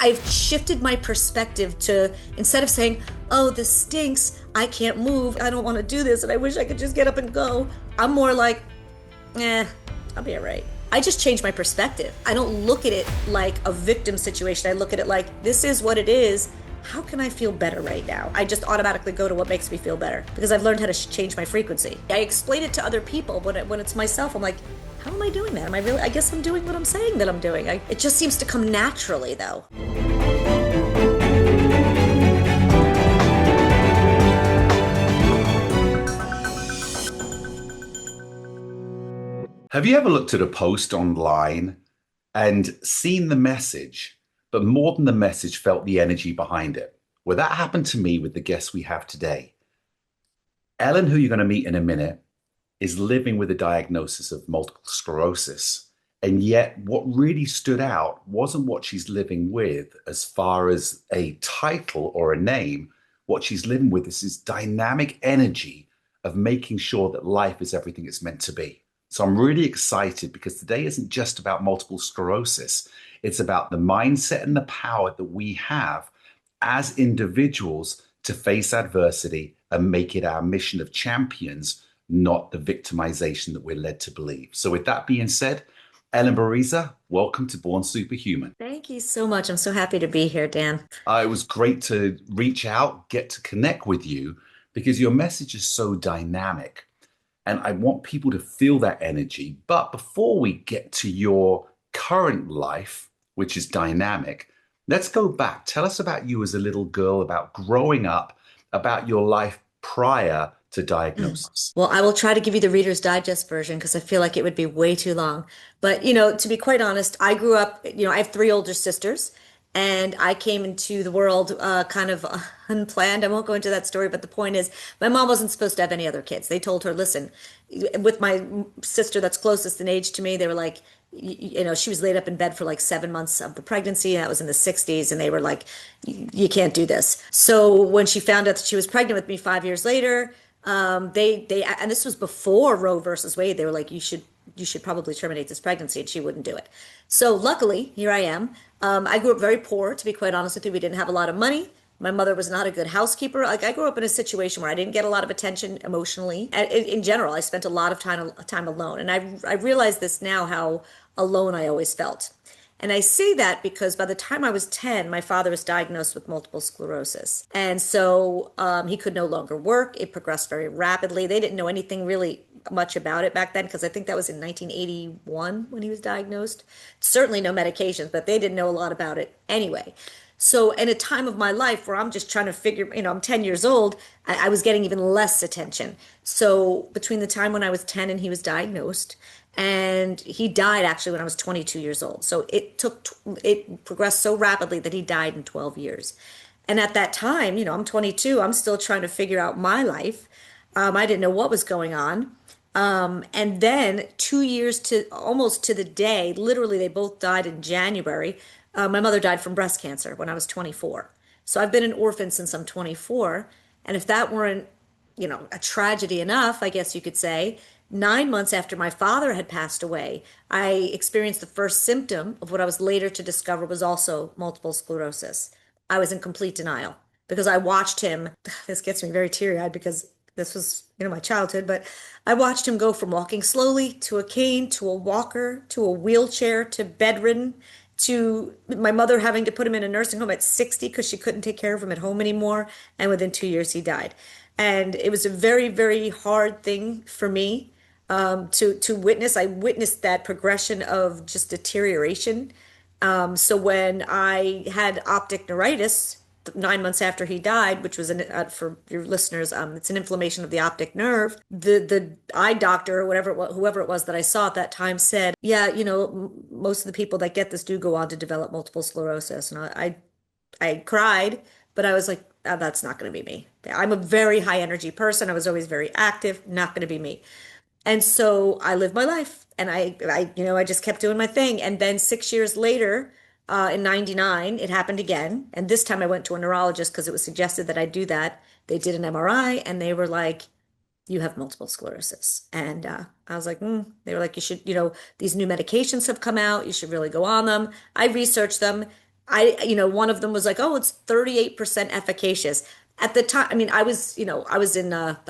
I've shifted my perspective to, instead of saying, oh, this stinks, I can't move, I don't want to do this, and I wish I could just get up and go, I'm more like, I'll be all right. I just changed my perspective. I don't look at it like a victim situation. I look at it like, this is what it is. How can I feel better right now? I just automatically go to what makes me feel better because I've learned how to change my frequency. I explain it to other people, but when it's myself, I'm like, how am I doing that? Am I really? I guess I'm doing what I'm saying that I'm doing. It just seems to come naturally, though. Have you ever looked at a post online and seen the message, but more than the message, felt the energy behind it? Well, that happened to me with the guest we have today. Ellen, who you're going to meet in a minute, is living with a diagnosis of multiple sclerosis. And yet, what really stood out wasn't what she's living with as far as a title or a name. What she's living with is this dynamic energy of making sure that life is everything it's meant to be. So I'm really excited because today isn't just about multiple sclerosis. It's about the mindset and the power that we have as individuals to face adversity and make it our mission of champions, not the victimization that we're led to believe. So with that being said, Ellen Bereza, welcome to Born Superhuman. Thank you so much. I'm so happy to be here, Dan. It was great to reach out, get to connect with you because your message is so dynamic. And I want people to feel that energy. But before we get to your current life, which is dynamic, let's go back. Tell us about you as a little girl, about growing up, about your life prior to diagnosis. Well, I will try to give you the Reader's Digest version because I feel like it would be way too long. But, to be quite honest, I grew up, I have three older sisters, and I came into the world kind of unplanned. I won't go into that story, but the point is, my mom wasn't supposed to have any other kids. They told her, listen, with my sister that's closest in age to me, they were like, she was laid up in bed for like 7 months of the pregnancy. That was in the 60s. And they were like, you can't do this. So when she found out that she was pregnant with me 5 years later, and this was before Roe versus Wade, they were like, you should probably terminate this pregnancy, and she wouldn't do it. So luckily, here I am. I grew up very poor, to be quite honest with you. We didn't have a lot of money. My mother was not a good housekeeper. Like, I grew up in a situation where I didn't get a lot of attention emotionally. And in general, I spent a lot of time alone. And I realize this now, how alone I always felt. And I say that because by the time I was 10, my father was diagnosed with multiple sclerosis. And so he could no longer work. It progressed very rapidly. They didn't know anything really much about it back then because I think that was in 1981 when he was diagnosed. Certainly no medications, but they didn't know a lot about it anyway. So in a time of my life where I'm just trying to figure, I'm 10 years old, I was getting even less attention. So between the time when I was 10 and he was diagnosed, and he died actually when I was 22 years old. So it progressed so rapidly that he died in 12 years. And at that time, I'm 22, I'm still trying to figure out my life. I didn't know what was going on. And then 2 years to almost to the day, literally they both died in January. My mother died from breast cancer when I was 24. So I've been an orphan since I'm 24. And if that weren't, a tragedy enough, I guess you could say, 9 months after my father had passed away, I experienced the first symptom of what I was later to discover was also multiple sclerosis. I was in complete denial because I watched him. This gets me very teary-eyed because this was, my childhood, but I watched him go from walking slowly to a cane, to a walker, to a wheelchair, to bedridden, to my mother having to put him in a nursing home at 60 because she couldn't take care of him at home anymore. And within 2 years, he died. And it was a very, very hard thing for me to witness. I witnessed that progression of just deterioration. So when I had optic neuritis 9 months after he died, which was for your listeners, it's an inflammation of the optic nerve. The eye doctor or whoever it was that I saw at that time said, yeah, most of the people that get this do go on to develop multiple sclerosis. And I cried, but I was like, oh, that's not going to be me. I'm a very high energy person. I was always very active, not going to be me. And so I lived my life, and I just kept doing my thing. And then 6 years later, in 99, it happened again. And this time I went to a neurologist because it was suggested that I do that. They did an MRI and they were like, you have multiple sclerosis. And I was like, They were like, you should, these new medications have come out. You should really go on them. I researched them. one of them was like, oh, it's 38% efficacious. At the time, I mean, I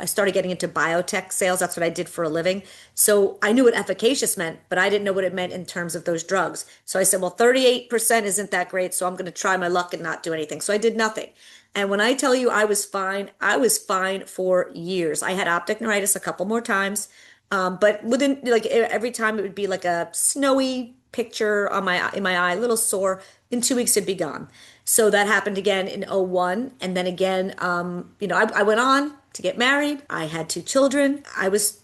started getting into biotech sales. That's what I did for a living. So I knew what efficacious meant, but I didn't know what it meant in terms of those drugs. So I said, well, 38% isn't that great. So I'm going to try my luck and not do anything. So I did nothing. And when I tell you I was fine for years. I had optic neuritis a couple more times. But within like every time it would be like a snowy picture on my in my eye, a little sore. In 2 weeks it'd be gone. So that happened again in '01, and then again, I went on to get married. I had two children. I was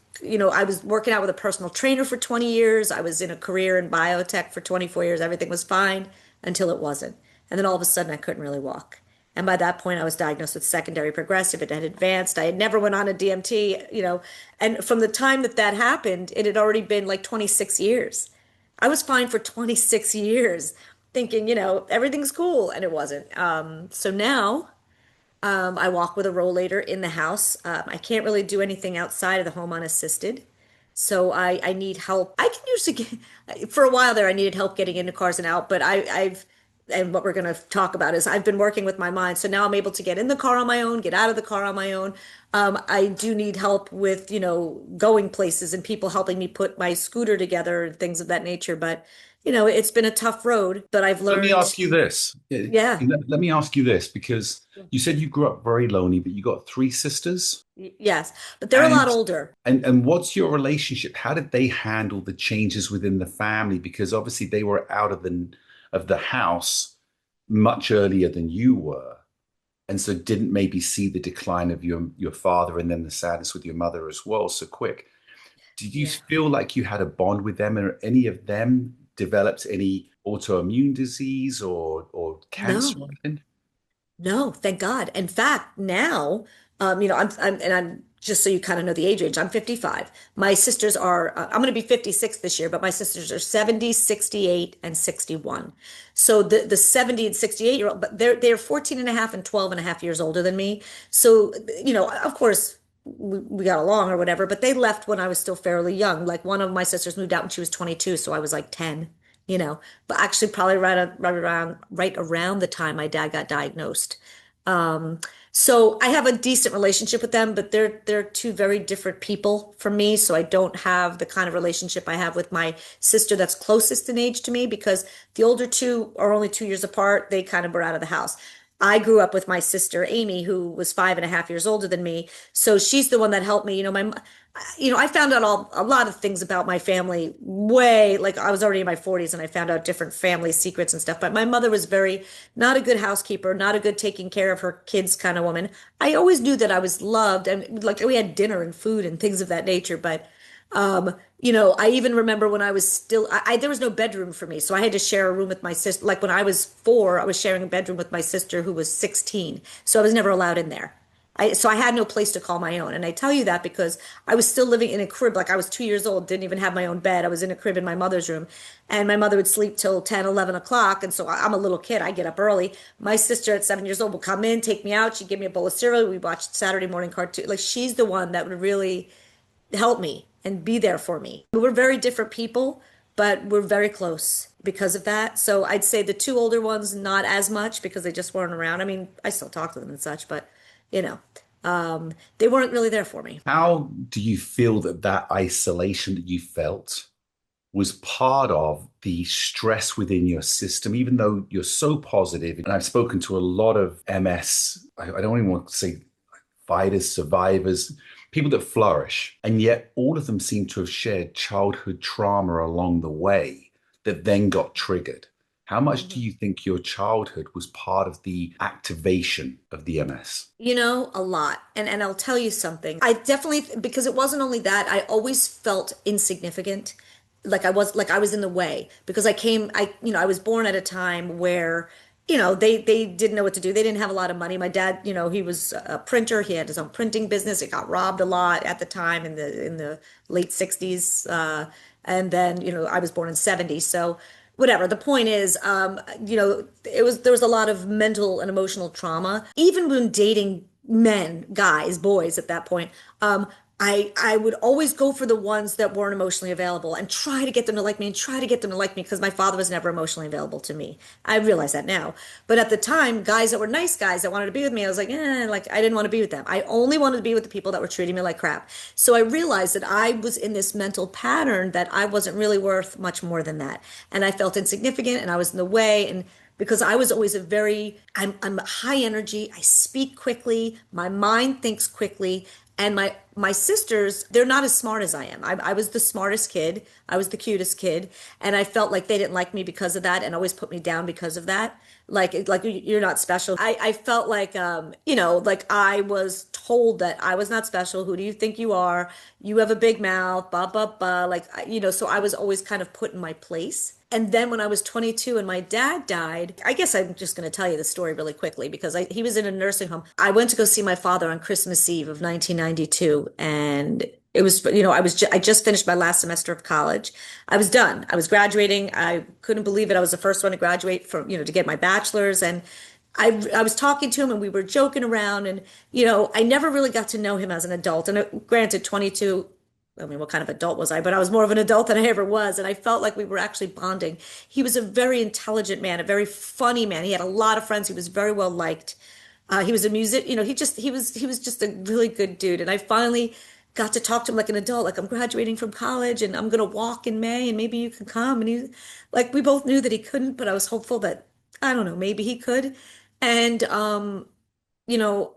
working out with a personal trainer for 20 years. I was in a career in biotech for 24 years. Everything was fine until it wasn't. And then all of a sudden I couldn't really walk. And by that point, I was diagnosed with secondary progressive. It had advanced. I had never went on a DMT, and from the time that that happened, it had already been like 26 years. I was fine for 26 years, thinking, everything's cool, and it wasn't. So now I walk with a rollator in the house. I can't really do anything outside of the home unassisted. So I need help. I can usually get, for a while there, I needed help getting into cars and out, but and what we're going to talk about is I've been working with my mind. So now I'm able to get in the car on my own, get out of the car on my own. I do need help with, going places and people helping me put my scooter together and things of that nature. But, it's been a tough road, but I've Let me learned, ask you this. yeah, Let me ask you this because you said you grew up very lonely, but you got three sisters. yes, but they're a lot And older. and what's your relationship? How did they handle the changes within the family? Because obviously they were out of the house much earlier than you were, and so didn't maybe see the decline of your father and then the sadness with your mother as well so quick. Did you Yeah. feel like you had a bond with them, or any of them developed any autoimmune disease or cancer No. or anything? No, thank God. In fact, now, I'm just so you kind of know the age range, I'm 55. My sisters are, I'm going to be 56 this year, but my sisters are 70, 68, and 61. So the 70 and 68-year-old, but they're 14 and a half and 12 and a half years older than me. So, of course, we got along or whatever, but they left when I was still fairly young. Like one of my sisters moved out when she was 22, so I was like 10, but actually probably right around the time my dad got diagnosed. Um, so I have a decent relationship with them, but they're two very different people from me. So I don't have the kind of relationship I have with my sister that's closest in age to me because the older two are only 2 years apart. They kind of were out of the house. I grew up with my sister Amy, who was 5.5 years older than me. So she's the one that helped me. I found out a lot of things about my family way, like I was already in my 40s and I found out different family secrets and stuff. But my mother was very not a good housekeeper, not a good taking care of her kids kind of woman. I always knew that I was loved and like we had dinner and food and things of that nature. But I even remember when I was still, there was no bedroom for me. So I had to share a room with my sister. Like when I was 4, I was sharing a bedroom with my sister who was 16. So I was never allowed in there. So I had no place to call my own. And I tell you that because I was still living in a crib. Like I was 2 years old, didn't even have my own bed. I was in a crib in my mother's room. And my mother would sleep till 10, 11 o'clock. And so I'm a little kid. I get up early. My sister at 7 years old would come in, take me out. She'd give me a bowl of cereal. We watched Saturday morning cartoon. Like she's the one that would really help me and be there for me. We're very different people, but we're very close because of that. So I'd say the two older ones, not as much because they just weren't around. I mean, I still talk to them and such, but you know, they weren't really there for me. How do you feel that that isolation that you felt was part of the stress within your system, even though you're so positive? And I've spoken to a lot of MS, I don't even want to say fighters, survivors, people that flourish, and yet all of them seem to have shared childhood trauma along the way that then got triggered. How much do Mhm. you think your childhood was part of the activation of the MS? A lot. And I'll tell you something. I definitely because it wasn't only that, I always felt insignificant. Like I was in the way because I was born at a time where they didn't know what to do. They didn't have a lot of money. My dad, he was a printer. He had his own printing business. It got robbed a lot at the time in the late 60s. And then, I was born in 70. So whatever. The point is, there was a lot of mental and emotional trauma. Even when dating men, guys, boys at that point, I would always go for the ones that weren't emotionally available and try to get them to like me and try to get them to like me because my father was never emotionally available to me. I realize that now. But at the time, guys that were nice guys that wanted to be with me, I was like, like I didn't want to be with them. I only wanted to be with the people that were treating me like crap. So I realized that I was in this mental pattern that I wasn't really worth much more than that. And I felt insignificant and I was in the way. And because I was always I'm high energy, I speak quickly, my mind thinks quickly, and my sisters, they're not as smart as I am. I was the smartest kid. I was the cutest kid, and I felt like they didn't like me because of that, and always put me down because of that. Like you're not special. I felt like like I was told that I was not special. Who do you think you are? You have a big mouth, blah blah blah. So I was always kind of put in my place. And then when I was 22 and my dad died, I guess I'm just going to tell you the story really quickly because he was in a nursing home. I went to go see my father on Christmas Eve of 1992, and it was, I just finished my last semester of college. I was done. I was graduating. I couldn't believe it. I was the first one to graduate from, to get my bachelor's, and I was talking to him and we were joking around, and I never really got to know him as an adult. And granted, 22, I mean, what kind of adult was I? But I was more of an adult than I ever was. And I felt like we were actually bonding. He was a very intelligent man, a very funny man. He had a lot of friends. He was very well liked. He was a music, he was just a really good dude. And I finally got to talk to him like an adult, like I'm graduating from college and I'm gonna walk in May and maybe you can come. And he, like, we both knew that he couldn't, but I was hopeful that, I don't know, maybe he could. And you know,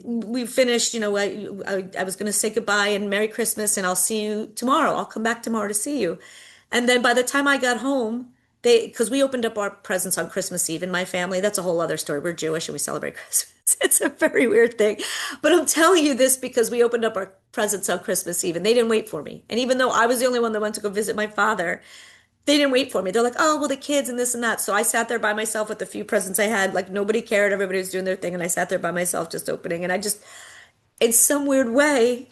we finished, I was going to say goodbye and Merry Christmas and I'll see you tomorrow. I'll come back tomorrow to see you. And then by the time I got home, because we opened up our presents on Christmas Eve in my family, that's a whole other story. We're Jewish and we celebrate Christmas. It's a very weird thing. But I'm telling you this because we opened up our presents on Christmas Eve and they didn't wait for me. And even though I was the only one that went to go visit my father, they didn't wait for me. They're like, oh, well, the kids and this and that. So I sat there by myself with the few presents I had. Like nobody cared. Everybody was doing their thing. And I sat there by myself just opening. And I just, in some weird way,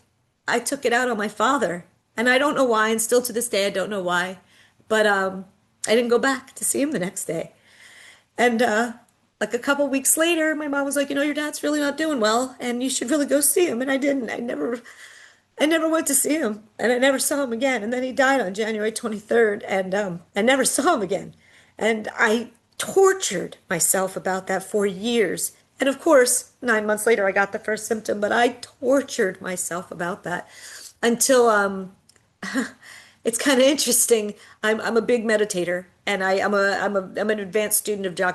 I took it out on my father. And I don't know why. And still to this day, I don't know why. But I didn't go back to see him the next day. And like a couple weeks later, my mom was like, your dad's really not doing well. And you should really go see him. And I didn't. I never went to see him, and I never saw him again. And then he died on January 23rd, and I never saw him again. And I tortured myself about that for years. And of course, 9 months later, I got the first symptom, but I tortured myself about that until it's kind of interesting. I'm a big meditator, and I'm an advanced student of Joe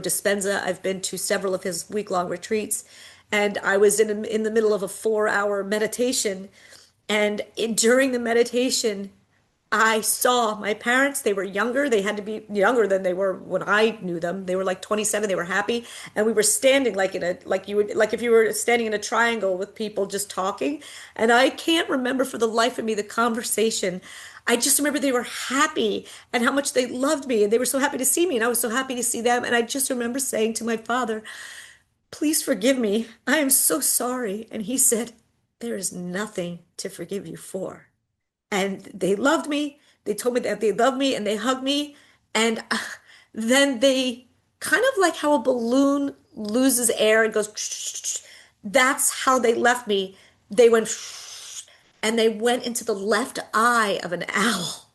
Dispenza. I've been to several of his week-long retreats, and I was in the middle of a 4 hour meditation, and during the meditation, I saw my parents. They were younger. They had to be younger than they were when I knew them. They were like 27. They were happy, and we were standing like if you were standing in a triangle with people just talking. And I can't remember for the life of me the conversation. I just remember they were happy and how much they loved me, and they were so happy to see me, and I was so happy to see them. And I just remember saying to my father, please forgive me. I am so sorry. And he said, there is nothing to forgive you for. And they loved me. They told me that they loved me and they hugged me. And then they kind of like how a balloon loses air and goes, that's how they left me. They went, and they went into the left eye of an owl.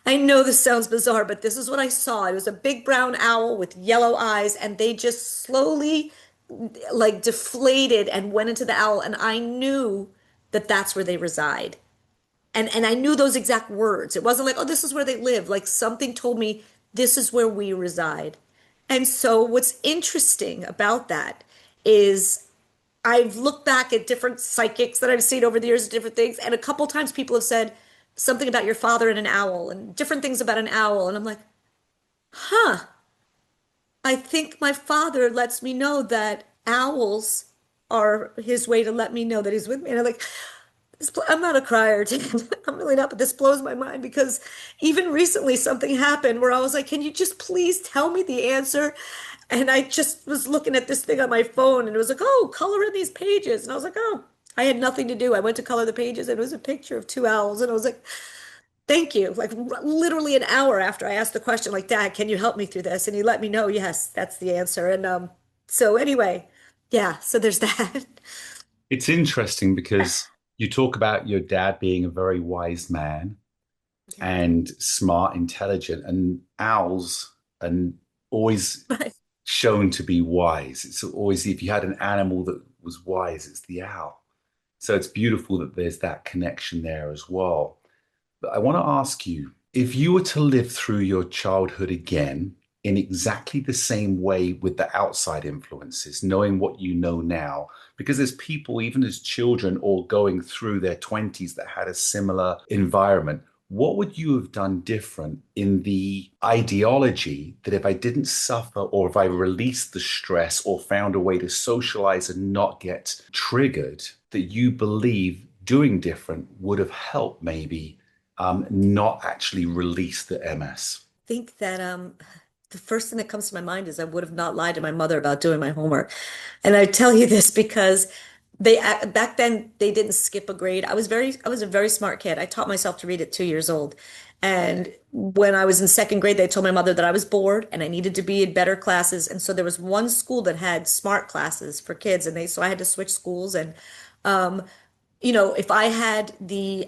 I know this sounds bizarre, but this is what I saw. It was a big brown owl with yellow eyes, and they just slowly like deflated and went into the owl. And I knew that that's where they reside. And I knew those exact words. It wasn't like, oh, this is where they live. Like something told me this is where we reside. And so what's interesting about that is I've looked back at different psychics that I've seen over the years, different things, and a couple times people have said something about your father and an owl and different things about an owl. And I'm like, huh, I think my father lets me know that owls are his way to let me know that he's with me. And I'm like, I'm not a crier, Dan. I'm really not, but this blows my mind because even recently something happened where I was like, can you just please tell me the answer? And I just was looking at this thing on my phone and it was like, oh, color in these pages. And I was like, oh, I had nothing to do. I went to color the pages and it was a picture of two owls. And I was like, thank you. Like literally an hour after I asked the question, like, Dad, can you help me through this? And he let me know, yes, that's the answer. And so anyway, yeah, so there's that. It's interesting because You talk about your dad being a very wise man Yeah. and smart, intelligent, and owls and always Right. shown to be wise. It's always, if you had an animal that was wise, it's the owl. So it's beautiful that there's that connection there as well. But I want to ask you, if you were to live through your childhood again in exactly the same way with the outside influences, knowing what you know now, because there's people, even as children or going through their 20s, that had a similar environment. What would you have done different in the ideology that if I didn't suffer or if I released the stress or found a way to socialize and not get triggered, that you believe doing different would have helped maybe not actually release the MS? Think that the first thing that comes to my mind is I would have not lied to my mother about doing my homework. And I tell you this because back then they didn't skip a grade. I was a very smart kid. I taught myself to read at 2 years old. And when I was in second grade, they told my mother that I was bored and I needed to be in better classes. And so there was one school that had smart classes for kids, and they so I had to switch schools. And um, if I had the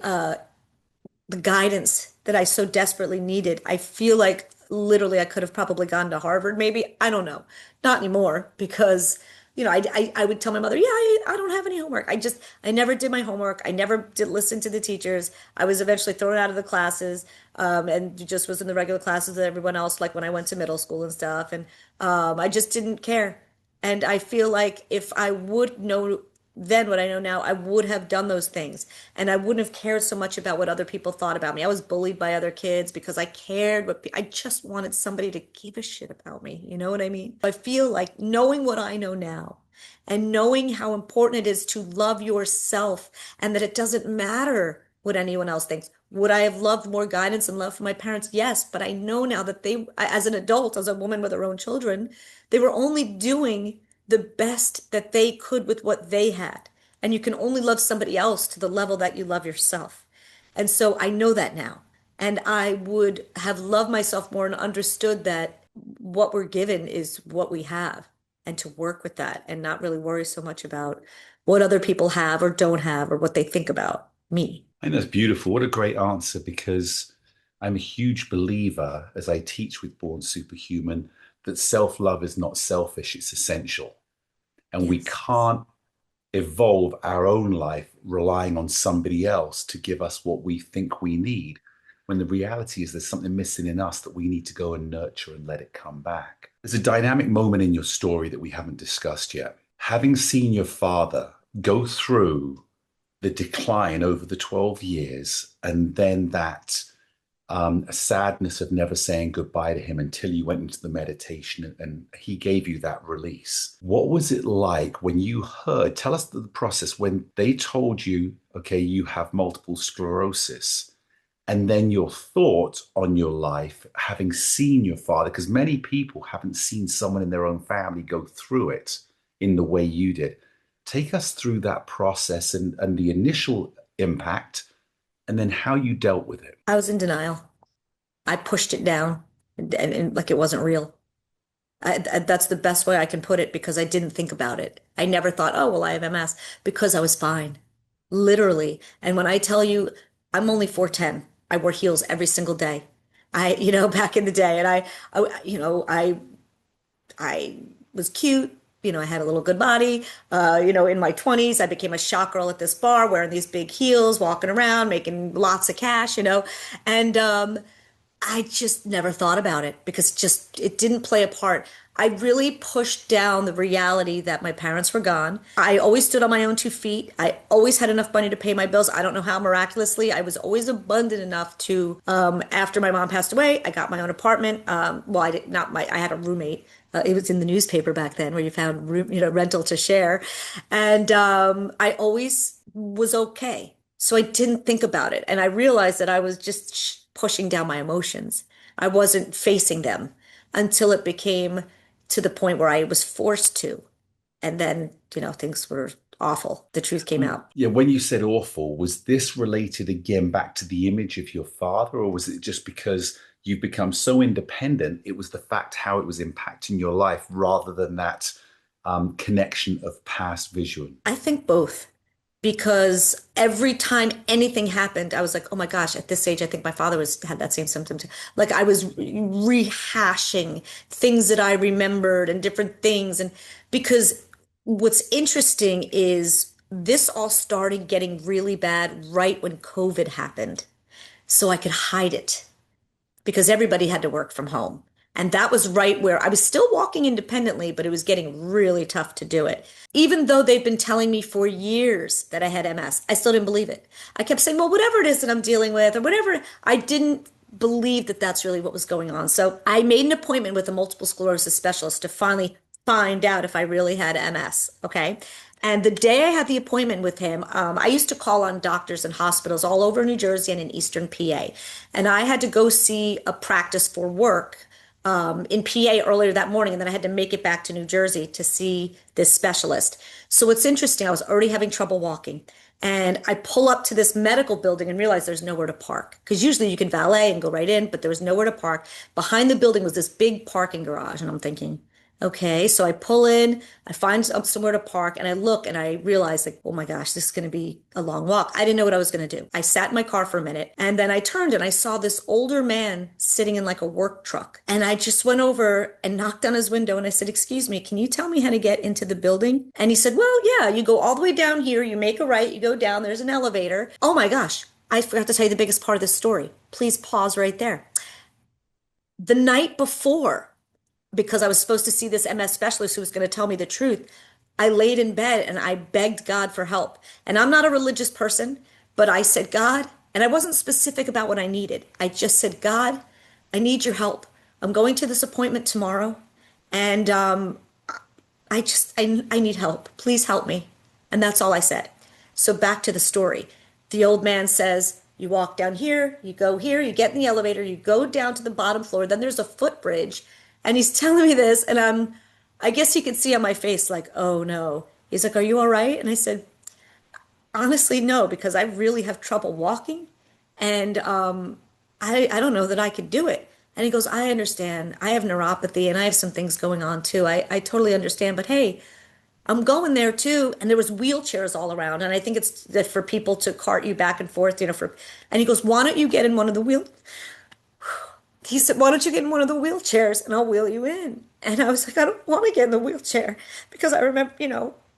guidance that I so desperately needed. I feel like literally I could have probably gone to Harvard, maybe. I don't know. Not anymore because, I would tell my mother, yeah, I don't have any homework. I never did my homework. I never did listen to the teachers. I was eventually thrown out of the classes, and just was in the regular classes with everyone else, like when I went to middle school and stuff. And I just didn't care. And I feel like if I would know then what I know now, I would have done those things. And I wouldn't have cared so much about what other people thought about me. I was bullied by other kids because I cared I just wanted somebody to give a shit about me. You know what I mean? I feel like knowing what I know now and knowing how important it is to love yourself and that it doesn't matter what anyone else thinks. Would I have loved more guidance and love from my parents? Yes, but I know now that as an adult, as a woman with her own children, they were only doing the best that they could with what they had. And you can only love somebody else to the level that you love yourself. And so I know that now. And I would have loved myself more and understood that what we're given is what we have and to work with that and not really worry so much about what other people have or don't have or what they think about me. I think that's beautiful. What a great answer, because I'm a huge believer, as I teach with Born SuperHuman, that self-love is not selfish, it's essential. And we Yes. can't evolve our own life relying on somebody else to give us what we think we need, when the reality is there's something missing in us that we need to go and nurture and let it come back. There's a dynamic moment in your story that we haven't discussed yet. Having seen your father go through the decline over the 12 years and then that sadness of never saying goodbye to him until you went into the meditation and he gave you that release. What was it like when you heard, tell us the process when they told you, okay, you have multiple sclerosis, and then your thought on your life, having seen your father, because many people haven't seen someone in their own family go through it in the way you did. Take us through that process and the initial impact, and then how you dealt with it. I was in denial. I pushed it down and like it wasn't real. That's the best way I can put it because I didn't think about it. I never thought, oh, well, I have MS because I was fine, literally. And when I tell you, I'm only 4'10". I wore heels every single day. Back in the day, and I was cute. I had a little good body. In my 20s, I became a shop girl at this bar, wearing these big heels, walking around, making lots of cash. And I just never thought about it because it didn't play a part. I really pushed down the reality that my parents were gone. I always stood on my own 2 feet. I always had enough money to pay my bills. I don't know how miraculously. I was always abundant enough to, after my mom passed away, I got my own apartment. Well, I did not I had a roommate. It was in the newspaper back then where you found rental to share. And I always was okay. So I didn't think about it. And I realized that I was just pushing down my emotions. I wasn't facing them until it became to the point where I was forced to. And then, things were awful. The truth came out. Yeah, when you said awful, was this related again back to the image of your father, or was it just because you've become so independent? It was the fact how it was impacting your life rather than that connection of past vision. I think both. because every time anything happened, I was like, oh my gosh, at this age, I think my father was had that same symptom too. Like I was rehashing things that I remembered and different things. And because what's interesting is this all started getting really bad right when COVID happened. So I could hide it because everybody had to work from home. And that was right where I was still walking independently, but it was getting really tough to do it. Even though they've been telling me for years that I had MS, I still didn't believe it. I kept saying, well, whatever it is that I'm dealing with, or whatever, I didn't believe that that's really what was going on. So I made an appointment with a multiple sclerosis specialist to finally find out if I really had MS. Okay. And the day I had the appointment with him, I used to call on doctors and hospitals all over New Jersey and in Eastern PA. And I had to go see a practice for work in PA earlier that morning. And then I had to make it back to New Jersey to see this specialist. So it's interesting. I was already having trouble walking. And I pull up to this medical building and realize there's nowhere to park. Because usually you can valet and go right in, but there was nowhere to park. Behind the building was this big parking garage. And I'm thinking, okay, so I pull in, I find somewhere to park, and I look and I realize, like, oh my gosh, this is going to be a long walk. I didn't know what I was going to do. I sat in my car for a minute, and then I turned and I saw this older man sitting in like a work truck. And I just went over and knocked on his window and I said, excuse me, can you tell me how to get into the building? And he said, well, yeah, you go all the way down here, you make a right, you go down, there's an elevator. Oh my gosh, I forgot to tell you the biggest part of this story. Please pause right there. The night before, because I was supposed to see this MS specialist who was going to tell me the truth, I laid in bed and I begged God for help. And I'm not a religious person, but I said, God, and I wasn't specific about what I needed. I just said, God, I need your help. I'm going to this appointment tomorrow and I need help. Please help me. And that's all I said. So back to the story. The old man says, you walk down here, you go here, you get in the elevator, you go down to the bottom floor, then there's a footbridge. And he's telling me this, and I guess he could see on my face, like, oh no. He's like, are you all right? And I said, honestly, no, because I really have trouble walking, and I don't know that I could do it. And he goes, I understand. I have neuropathy, and I have some things going on too. I totally understand. But hey, I'm going there too. And there was wheelchairs all around, and I think it's that for people to cart you back and forth, for. And he goes, why don't you get in one of the wheel? He said, why don't you get in one of the wheelchairs and I'll wheel you in? And I was like, I don't want to get in the wheelchair because I remember,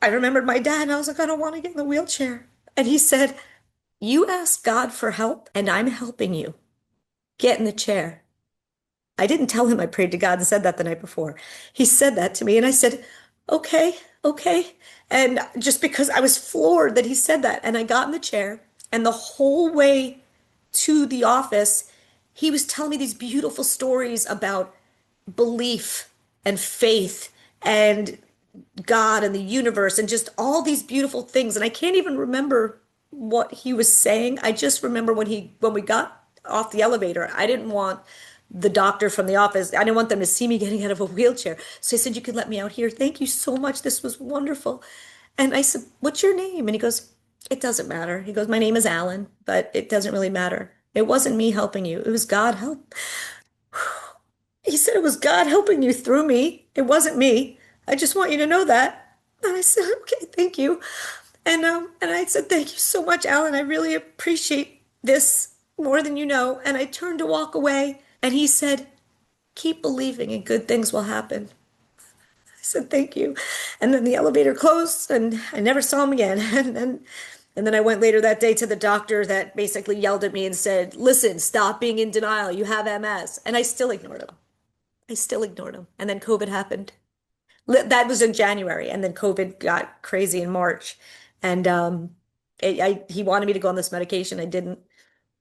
I remembered my dad and I was like, I don't want to get in the wheelchair. And he said, you asked God for help and I'm helping you. Get in the chair. I didn't tell him I prayed to God and said that the night before. He said that to me and I said, okay, okay. And just because I was floored that he said that. And I got in the chair and the whole way to the office, he was telling me these beautiful stories about belief and faith and God and the universe and just all these beautiful things. And I can't even remember what he was saying. I just remember when we got off the elevator, I didn't want the doctor from the office, I didn't want them to see me getting out of a wheelchair. So I said, you could let me out here. Thank you so much. This was wonderful. And I said, what's your name? And he goes, it doesn't matter. He goes, my name is Alan, but it doesn't really matter. It wasn't me helping you. It was God help. He said it was God helping you through me. It wasn't me. I just want you to know that. And I said, okay, thank you. And I said, thank you so much, Alan. I really appreciate this more than you know. And I turned to walk away. And he said, keep believing and good things will happen. I said, thank you. And then the elevator closed and I never saw him again. And then I went later that day to the doctor that basically yelled at me and said, listen, stop being in denial. You have MS. And I still ignored him. I still ignored him. And then COVID happened. That was in January. And then COVID got crazy in March. And he wanted me to go on this medication. I didn't.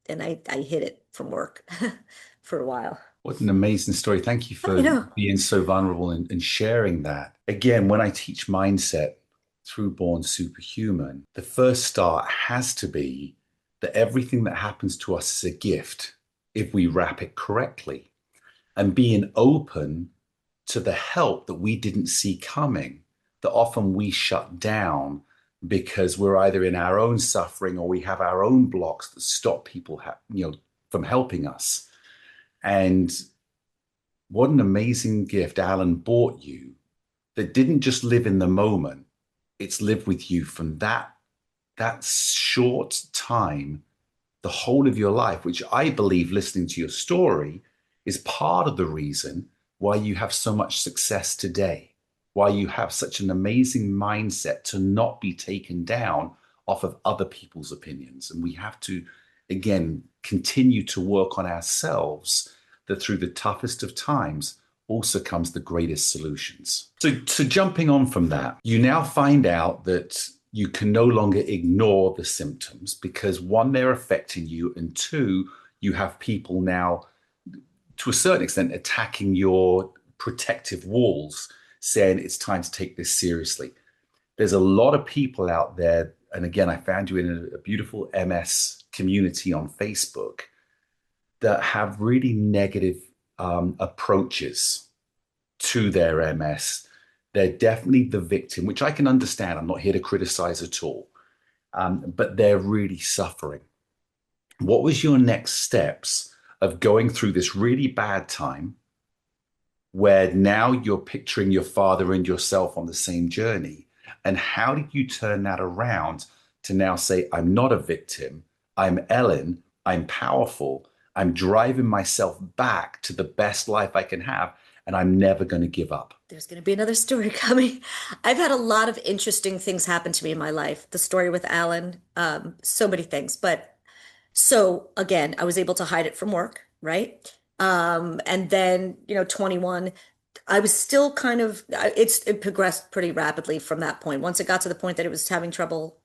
And I hid it from work for a while. What an amazing story. Thank you I for know. being so vulnerable and sharing that. Again, when I teach mindset through Born Superhuman, the first start has to be that everything that happens to us is a gift if we wrap it correctly, and being open to the help that we didn't see coming, that often we shut down because we're either in our own suffering or we have our own blocks that stop people from helping us. And what an amazing gift Alan brought you that didn't just live in the moment, it's lived with you from that that short time, the whole of your life, which I believe listening to your story is part of the reason why you have so much success today, why you have such an amazing mindset to not be taken down off of other people's opinions. And we have to, again, continue to work on ourselves that through the toughest of times also comes the greatest solutions. So jumping on from that, you now find out that you can no longer ignore the symptoms because one, they're affecting you, and two, you have people now, to a certain extent, attacking your protective walls, saying it's time to take this seriously. There's a lot of people out there, and again, I found you in a beautiful MS community on Facebook that have really negative approaches to their MS. They're definitely the victim, which I can understand. I'm not here to criticize at all, but they're really suffering. What was your next steps of going through this really bad time where now you're picturing your father and yourself on the same journey? And how did you turn that around to now say, I'm not a victim, I'm Ellen, I'm powerful, I'm driving myself back to the best life I can have, and I'm never going to give up? There's going to be another story coming. I've had a lot of interesting things happen to me in my life. The story with Alan, so many things. But so again, I was able to hide it from work, right? And then, 21, I was still kind of, it progressed pretty rapidly from that point. Once it got to the point that it was having trouble,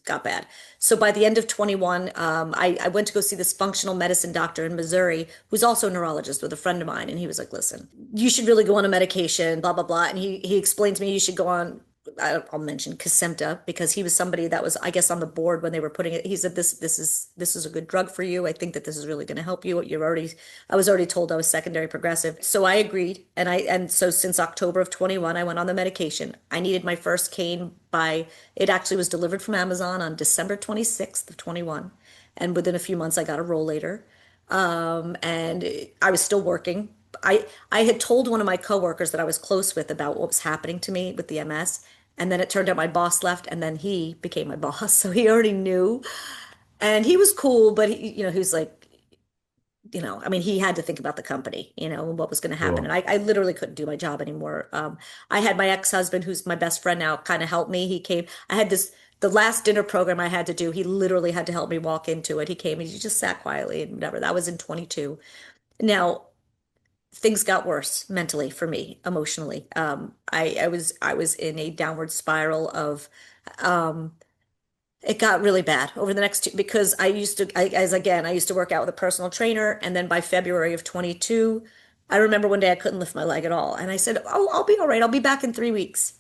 got bad. So by the end of 21, I went to go see this functional medicine doctor in Missouri, who's also a neurologist with a friend of mine. And he was like, listen, you should really go on a medication, blah, blah, blah. And he explained to me you should go on, I'll mention Kesimpta because he was somebody that was, I guess, on the board when they were putting it. He said, this is a good drug for you. I think that this is really going to help you. I was already told I was secondary progressive. So I agreed. And so since October of 21, I went on the medication. I needed my first cane it actually was delivered from Amazon on December 26th of 21. And within a few months, I got a rollator. And I was still working. I had told one of my coworkers that I was close with about what was happening to me with the MS. And then it turned out my boss left, and then he became my boss. So he already knew. And he was cool, but he was like, I mean, he had to think about the company, and what was going to happen. Sure. And I literally couldn't do my job anymore. I had my ex-husband, who's my best friend now, kind of help me. He came, the last dinner program I had to do, he literally had to help me walk into it. He came and he just sat quietly and whatever. That was in 22. Now, things got worse mentally for me, emotionally. I was in a downward spiral of, um, it got really bad over the next two, because I used to work out with a personal trainer. And then by February of 22, I remember one day I couldn't lift my leg at all. And I said, oh, I'll be all right. I'll be back in 3 weeks.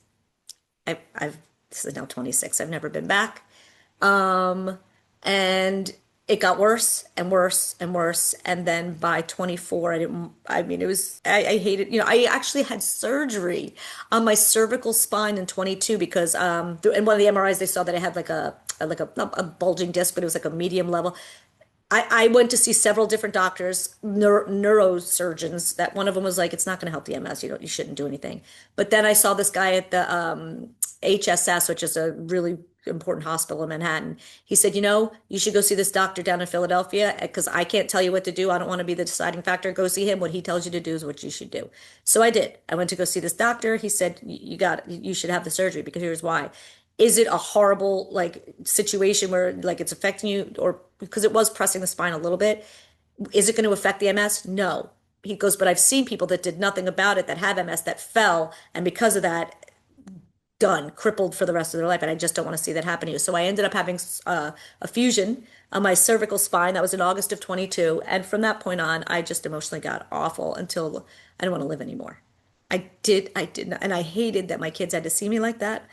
This is now 26. I've never been back. Um, and it got worse and worse and worse. And then by 24, I mean, I hated, I actually had surgery on my cervical spine in 22 because, in one of the MRIs, they saw that I had not a bulging disc, but it was like a medium level. I went to see several different doctors, neurosurgeons, that one of them was like, it's not going to help the MS. You shouldn't do anything. But then I saw this guy at the HSS, which is a really important hospital in Manhattan. He said, you should go see this doctor down in Philadelphia because I can't tell you what to do. I don't want to be the deciding factor. Go see him. What he tells you to do is what you should do. So I did. I went to go see this doctor. He said, you should have the surgery because here's why. Is it a horrible situation where it's affecting you, or because it was pressing the spine a little bit? Is it going to affect the MS? No. He goes, but I've seen people that did nothing about it that have MS that fell, and because of that, done, crippled for the rest of their life. And I just don't want to see that happen to you. So I ended up having a fusion on my cervical spine. That was in August of 22. And from that point on, I just emotionally got awful until I didn't want to live anymore. I did not, and I hated that my kids had to see me like that.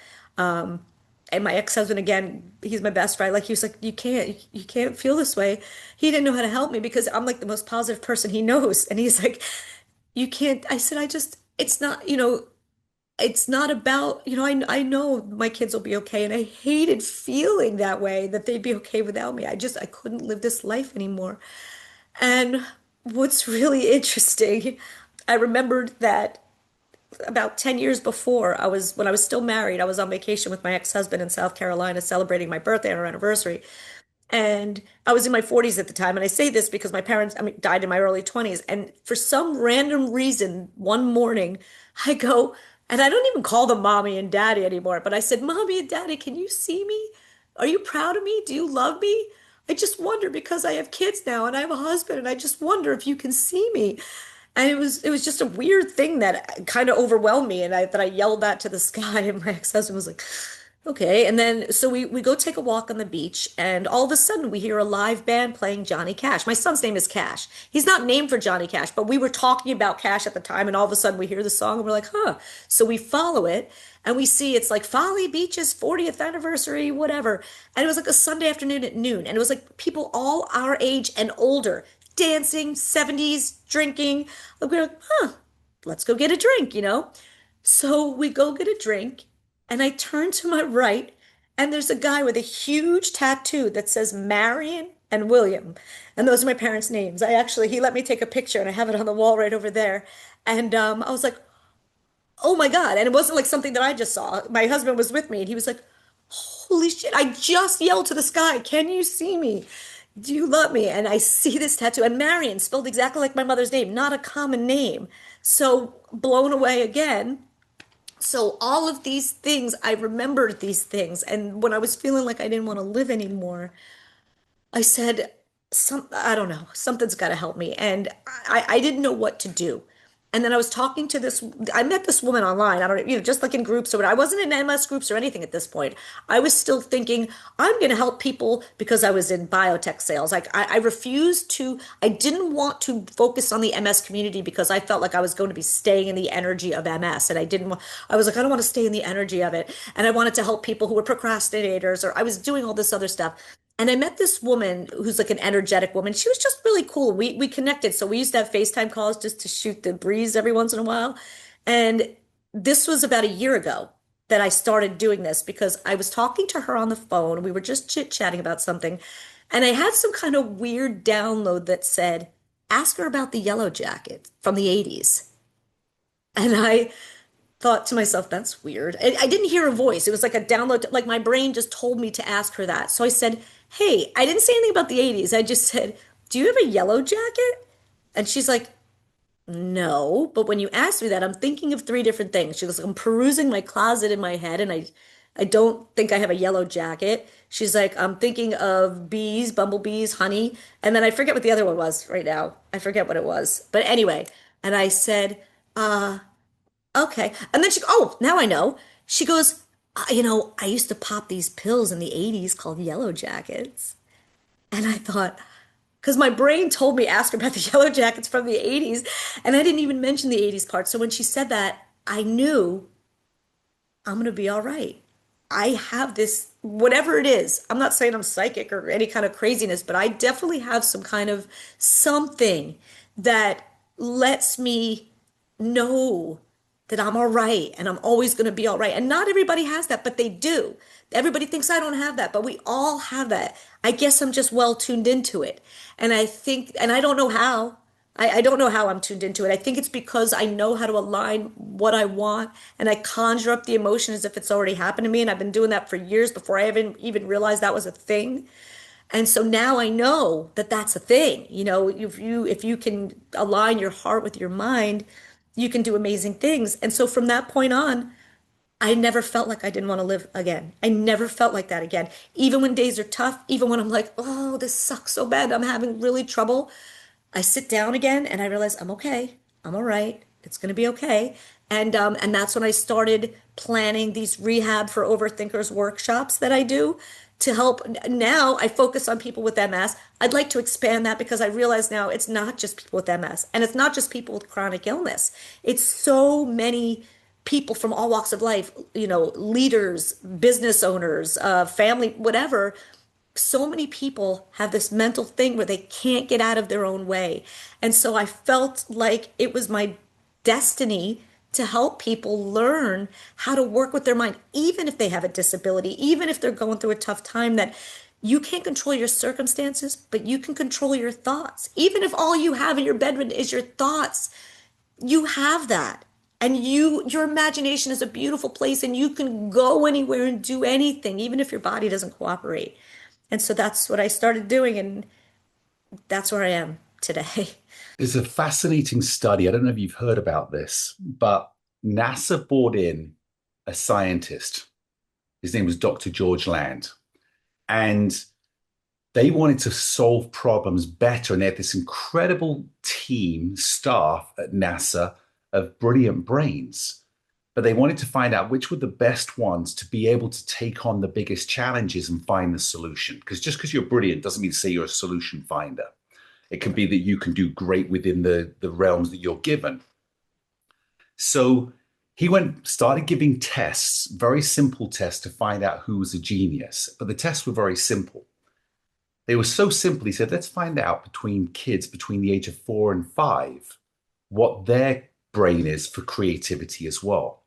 And my ex-husband, again, he's my best friend. He was like, you can't feel this way. He didn't know how to help me because I'm like the most positive person he knows. And he's like, you can't. I said, it's not, it's not about, I know my kids will be okay. And I hated feeling that way, that they'd be okay without me. I couldn't live this life anymore. And what's really interesting, I remembered that about 10 years before, when I was still married, I was on vacation with my ex-husband in South Carolina celebrating my birthday and our anniversary. And I was in my 40s at the time. And I say this because my parents, I mean, died in my early 20s. And for some random reason, one morning, I go, and I don't even call them mommy and daddy anymore, but I said, Mommy and Daddy, can you see me? Are you proud of me? Do you love me? I just wonder because I have kids now and I have a husband, and I just wonder if you can see me. And it was just a weird thing that kind of overwhelmed me, and I yelled that to the sky, and my ex-husband was like, okay. And then so we go take a walk on the beach, and all of a sudden we hear a live band playing Johnny Cash. My son's name is Cash. He's not named for Johnny Cash, but we were talking about Cash at the time, and all of a sudden we hear the song and we're like, huh. So we follow it and we see it's like Folly Beach's 40th anniversary, whatever. And it was like a Sunday afternoon at noon, and it was like people all our age and older dancing, 70s, drinking. We're like, huh, let's go get a drink. So we go get a drink, and I turn to my right, and there's a guy with a huge tattoo that says Marion and William. And those are my parents' names. He let me take a picture, and I have it on the wall right over there. And I was like, oh my God. And it wasn't like something that I just saw. My husband was with me, and he was like, holy shit, I just yelled to the sky, can you see me? Do you love me? And I see this tattoo, and Marion spelled exactly like my mother's name, not a common name. So blown away again. So all of these things, I remembered these things. And when I was feeling like I didn't want to live anymore, I said, I don't know, something's got to help me. And I didn't know what to do. And then I was talking to I met this woman online. I don't know, just like in groups or what. I wasn't in MS groups or anything at this point. I was still thinking, I'm going to help people because I was in biotech sales. Like I refused I didn't want to focus on the MS community because I felt like I was going to be staying in the energy of MS. And I was like, I don't want to stay in the energy of it. And I wanted to help people who were procrastinators, or I was doing all this other stuff. And I met this woman who's like an energetic woman. She was just really cool. We connected. So we used to have FaceTime calls just to shoot the breeze every once in a while. And this was about a year ago that I started doing this because I was talking to her on the phone. We were just chit-chatting about something. And I had some kind of weird download that said, ask her about the yellow jacket from the 80s. And I thought to myself, that's weird. I didn't hear a voice. It was like a download, like my brain just told me to ask her that. So I said, hey, I didn't say anything about the 80s. I just said, do you have a yellow jacket? And she's like, no. But when you asked me that, I'm thinking of three different things. She goes, I'm perusing my closet in my head, and I don't think I have a yellow jacket. She's like, I'm thinking of bees, bumblebees, honey. And then I forget what the other one was right now. I forget what it was. But anyway, and I said, okay. And then oh, now I know. She goes, I used to pop these pills in the 80s called yellow jackets. And I thought, because my brain told me ask her about the yellow jackets from the 80s, and I didn't even mention the 80s part. So when she said that, I knew I'm going to be all right. I have this, whatever it is. I'm not saying I'm psychic or any kind of craziness, but I definitely have some kind of something that lets me know that I'm all right and I'm always going to be all right. And not everybody has that, but they do. Everybody thinks I don't have that, but we all have that. I guess I'm just well tuned into it. And I think, and I don't know how. I don't know how I'm tuned into it. I think it's because I know how to align what I want, and I conjure up the emotion as if it's already happened to me. And I've been doing that for years before I even realized that was a thing. And so now I know that that's a thing. If you can align your heart with your mind, you can do amazing things. And so from that point on, I never felt like I didn't want to live again. I never felt like that again. Even when days are tough, even when I'm like, oh, this sucks so bad, I'm having really trouble, I sit down again and I realize I'm okay. I'm all right. It's going to be okay. And that's when I started planning these rehab for overthinkers workshops that I do to help. Now I focus on people with MS. I'd like to expand that because I realize now it's not just people with MS, and it's not just people with chronic illness. It's so many people from all walks of life, leaders, business owners, family, whatever. So many people have this mental thing where they can't get out of their own way. And so I felt like it was my destiny to help people learn how to work with their mind, even if they have a disability, even if they're going through a tough time, that you can't control your circumstances, but you can control your thoughts. Even if all you have in your bedroom is your thoughts, you have that. And your imagination is a beautiful place and you can go anywhere and do anything, even if your body doesn't cooperate. And so that's what I started doing, and that's where I am today. There's a fascinating study. I don't know if you've heard about this, but NASA brought in a scientist. His name was Dr. George Land. And they wanted to solve problems better. And they had this incredible team, staff at NASA of brilliant brains. But they wanted to find out which were the best ones to be able to take on the biggest challenges and find the solution. Because just because you're brilliant doesn't mean to say you're a solution finder. It can be that you can do great within the realms that you're given. So he started giving tests, very simple tests to find out who was a genius. But the tests were very simple. They were so simple. He said, let's find out between kids between the age of 4 and 5 what their brain is for creativity as well.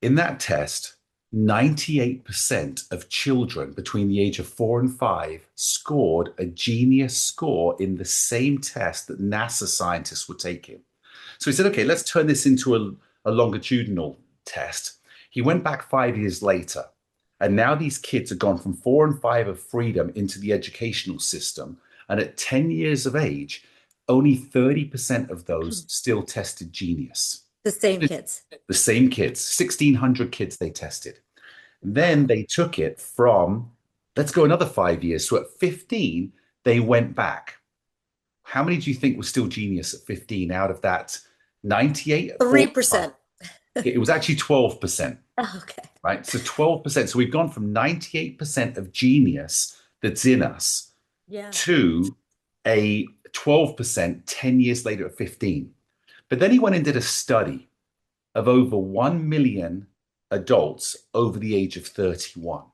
In that test, 98% of children between the age of 4 and 5 scored a genius score in the same test that NASA scientists were taking. So he said, okay, let's turn this into a longitudinal test. He went back 5 years later, and now these kids have gone from 4 and 5 of freedom into the educational system. And at 10 years of age, only 30% of those still tested genius. The same kids. The same kids, 1,600 kids they tested. Then they took it from, let's go another 5 years. So at 15, they went back. How many do you think was still genius at 15 out of that 98 at 45? 3%. It was actually 12%, Okay. right? So 12%. So we've gone from 98% of genius that's in us Yeah. to a 12% 10 years later at 15. But then he went and did a study of over 1 million adults over the age of 31.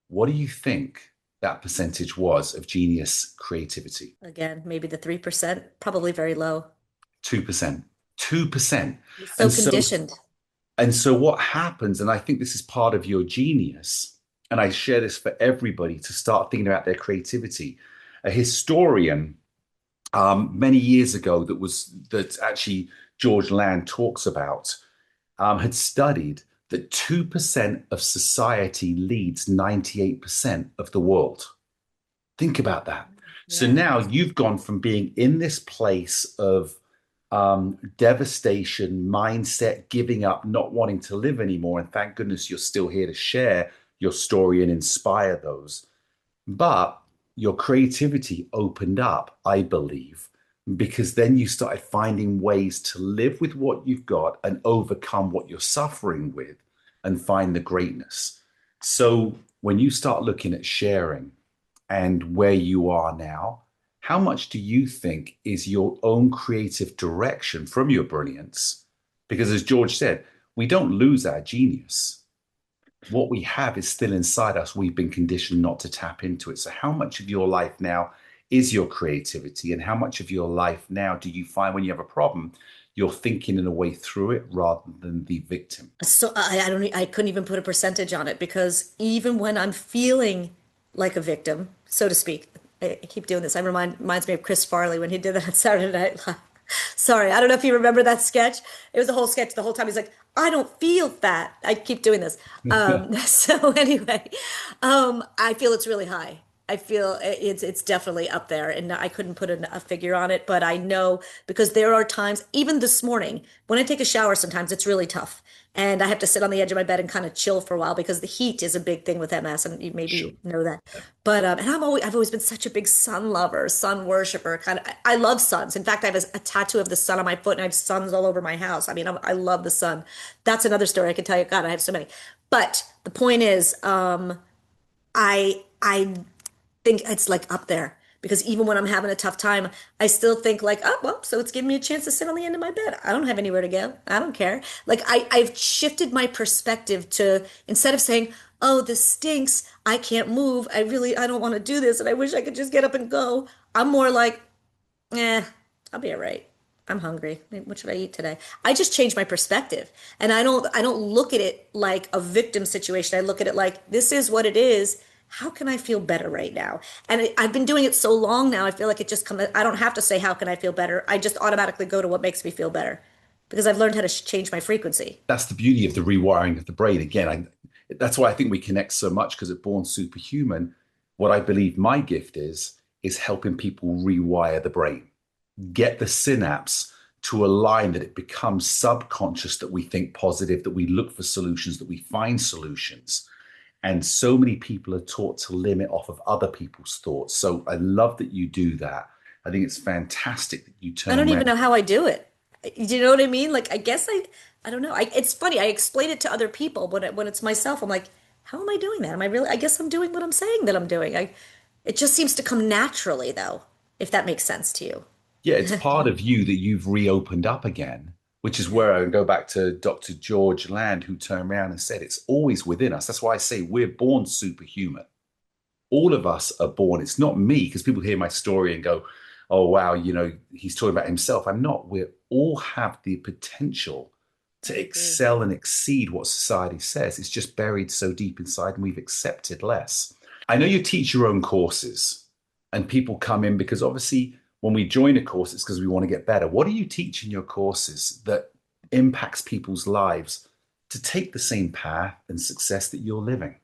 What do you think that percentage was of genius creativity? Again, maybe the 3%, probably very low. 2%. 2%. We're so And so conditioned. and so what happens, and I think this is part of your genius, and I share this for everybody to start thinking about their creativity. A historian many years ago that actually George Land talks about had studied that 2% of society leads 98% of the world. Think about that. So Yeah. now you've gone from being in this place of devastation, mindset, giving up, not wanting to live anymore. And thank goodness you're still here to share your story and inspire those. But your creativity opened up, I believe, because then you started finding ways to live with what you've got and overcome what you're suffering with and find the greatness. So when you start looking at sharing and where you are now, how much do you think is your own creative direction from your brilliance? Because as George said, we don't lose our genius. What we have is still inside us. We've been conditioned not to tap into it. So, how much of your life now is your creativity? And how much of your life now do you find when you have a problem, you're thinking in a way through it rather than the victim? So I couldn't even put a percentage on it because even when I'm feeling like a victim, so to speak, I keep doing this. Reminds me of Chris Farley when he did that on Saturday Night Live. Sorry, I don't know if you remember that sketch. It was a whole sketch the whole time. He's like, I don't feel fat. I keep doing this. So anyway, I feel it's really high. I feel it's definitely up there, and I couldn't put a figure on it, but I know because there are times, even this morning, when I take a shower, sometimes it's really tough, and I have to sit on the edge of my bed and kind of chill for a while because the heat is a big thing with MS, and you Sure. maybe know that. But and I've always been such a big sun lover, sun worshiper. Kind of, I love suns. In fact, I have a tattoo of the sun on my foot, and I have suns all over my house. I mean, I love the sun. That's another story I could tell you. God, I have so many. But the point is, I think it's like up there because even when I'm having a tough time, I still think like, oh, well, so it's giving me a chance to sit on the end of my bed. I don't have anywhere to go. I don't care. Like I've shifted my perspective to instead of saying, oh, this stinks. I can't move. I don't want to do this. And I wish I could just get up and go. I'm more like, eh, I'll be all right. I'm hungry. What should I eat today? I just changed my perspective. And I don't look at it like a victim situation. I look at it like this is what it is. How can I feel better right now? And I've been doing it so long now. I feel like it just comes. I don't have to say how can I feel better. I just automatically go to what makes me feel better. because I've learned how to change my frequency. That's the beauty of the rewiring of the brain. Again, that's why I think we connect so much because at Born Superhuman, what I believe my gift is helping people rewire the brain, get the synapse to align that it becomes subconscious, that we think positive, that we look for solutions, that we find solutions. And so many people are taught to limit off of other people's thoughts. So I love that you do that. I think it's fantastic that you I turn don't even around. know how I do it. Do you know what I mean? Like, I don't know. It's funny. I explain it to other people, but when it's myself, I'm like, how am I doing that? Am I really? I guess I'm doing what I'm saying that I'm doing. It just seems to come naturally, though, if that makes sense to you. Yeah, it's part of you that you've reopened up again, which is where I go back to Dr. George Land, who turned around and said it's always within us. That's why I say we're born superhuman. All of us are born. It's not me, because people hear my story and go, oh, wow, he's talking about himself. I'm not. We all have the potential I to agree. excel and exceed what society says. It's just buried so deep inside and we've accepted less. I know you teach your own courses and people come in because obviously when we join a course, it's because we want to get better. What do you teach in your courses that impacts people's lives to take the same path and success that you're living?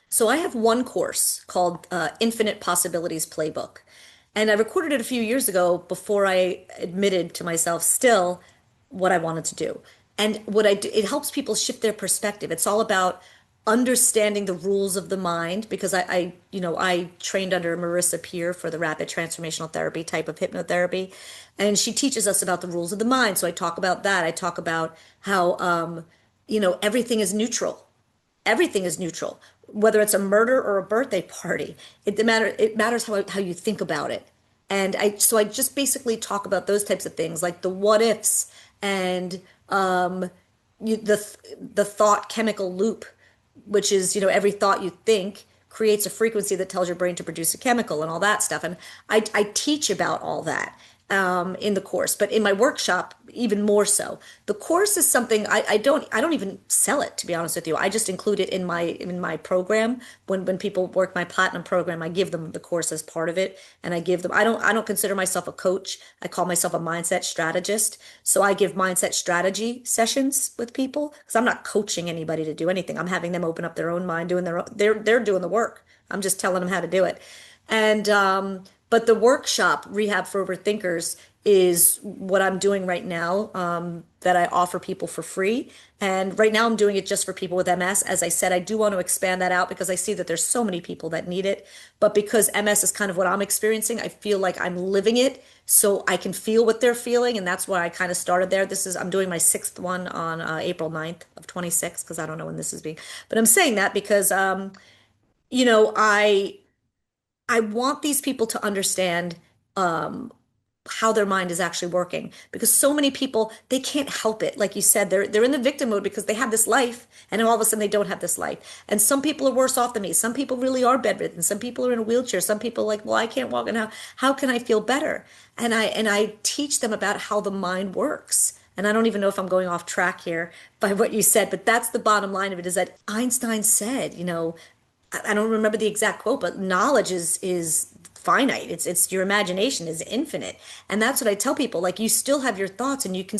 So I have one course called Infinite Possibilities Playbook. And I recorded it a few years ago before I admitted to myself still what I wanted to do. And what I do, it helps people shift their perspective. It's all about understanding the rules of the mind because I trained under Marissa Peer for the rapid transformational therapy type of hypnotherapy. And she teaches us about the rules of the mind. So I talk about that. I talk about how, everything is neutral. Everything is neutral, whether it's a murder or a birthday party. It matters how you think about it. And I just basically talk about those types of things like the what ifs and the thought chemical loop, which is, every thought you think creates a frequency that tells your brain to produce a chemical and all that stuff. And I teach about all that in the course, but in my workshop, even more so. The course is something I don't even sell it, to be honest with you. I just include it in my program. When people work my platinum program, I give them the course as part of it. And I don't consider myself a coach. I call myself a mindset strategist. So I give mindset strategy sessions with people because I'm not coaching anybody to do anything. I'm having them open up their own mind, doing they're doing the work. I'm just telling them how to do it. And but the workshop, Rehab for Overthinkers, is what I'm doing right now that I offer people for free. And right now I'm doing it just for people with MS. As I said, I do want to expand that out because I see that there's so many people that need it. But because MS is kind of what I'm experiencing, I feel like I'm living it so I can feel what they're feeling. And that's why I kind of started there. I'm doing my sixth one on April 9th of 26 because I don't know when this is being, but I'm saying that because, you know, I want these people to understand um, how their mind is actually working because so many people they can't help it. Like you said, they're in the victim mode because they have this life, and then all of a sudden they don't have this life. And some people are worse off than me. Some people really are bedridden. Some people are in a wheelchair. Some people are like, well, I can't walk, and how can I feel better? And I teach them about how the mind works. And I don't even know if I'm going off track here by what you said, but that's the bottom line of it is that Einstein said, I don't remember the exact quote, but knowledge is finite. It's your imagination is infinite. And that's what I tell people. Like you still have your thoughts and you can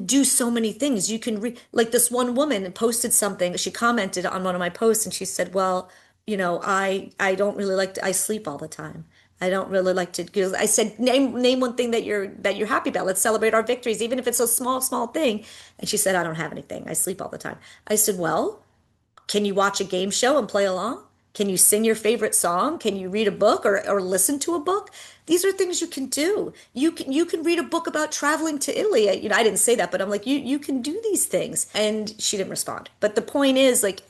do so many things. You can like this one woman posted something. She commented on one of my posts and she said, "Well, I don't really I sleep all the time. I don't really like to do." I said, "Name one thing that you're happy about. Let's celebrate our victories, even if it's a small thing." And she said, "I don't have anything. I sleep all the time." I said, "Well, can you watch a game show and play along? Can you sing your favorite song? Can you read a book or listen to a book? These are things you can do. You can read a book about traveling to Italy. I didn't say that, but I'm like, you can do these things. And she didn't respond. But the point is, like,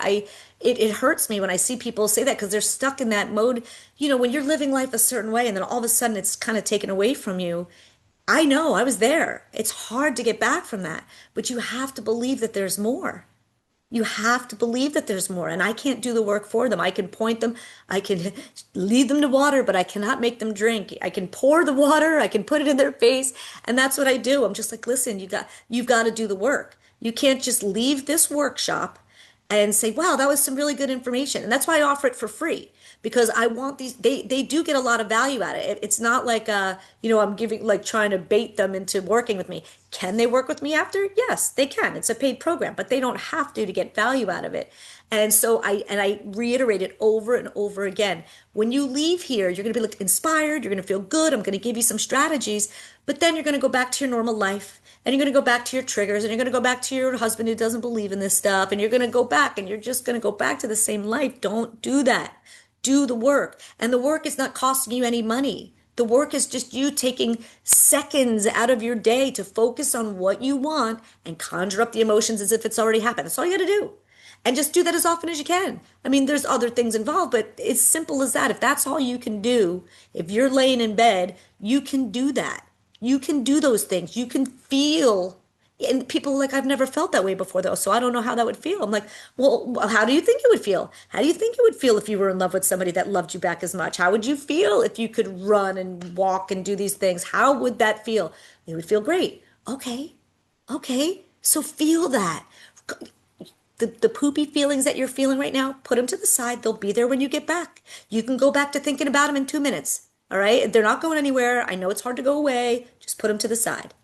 it hurts me when I see people say that because they're stuck in that mode. When you're living life a certain way and then all of a sudden it's kind of taken away from you. I know, I was there. It's hard to get back from that, but you have to believe that there's more. You have to believe that there's more, and I can't do the work for them. I can point them, I can lead them to water, but I cannot make them drink. I can pour the water, I can put it in their face, and that's what I do. I'm just like, listen, you've got to do the work. You can't just leave this workshop and say, wow, that was some really good information. And that's why I offer it for free because I want these, they do get a lot of value out of it. It's not like, I'm giving, like trying to bait them into working with me. Can they work with me after? Yes, they can. It's a paid program, but they don't have to get value out of it. And so I reiterate it over and over again. When you leave here, you're going to be like inspired. You're going to feel good. I'm going to give you some strategies, but then you're going to go back to your normal life and you're going to go back to your triggers and you're going to go back to your husband who doesn't believe in this stuff. And you're going to go back and you're just going to go back to the same life. Don't do that. Do the work. And the work is not costing you any money. The work is just you taking seconds out of your day to focus on what you want and conjure up the emotions as if it's already happened. That's all you got to do. And just do that as often as you can. I mean, there's other things involved, but it's simple as that. If that's all you can do, if you're laying in bed, you can do that. You can do those things. You can feel. And people are like, I've never felt that way before, though, so I don't know how that would feel. I'm like, well, how do you think it would feel? How do you think it would feel if you were in love with somebody that loved you back as much? How would you feel if you could run and walk and do these things? How would that feel? It would feel great. Okay. Okay. So feel that. The poopy feelings that you're feeling right now, put them to the side. They'll be there when you get back. You can go back to thinking about them in 2 minutes. All right. They're not going anywhere. I know it's hard to go away. Just put them to the side.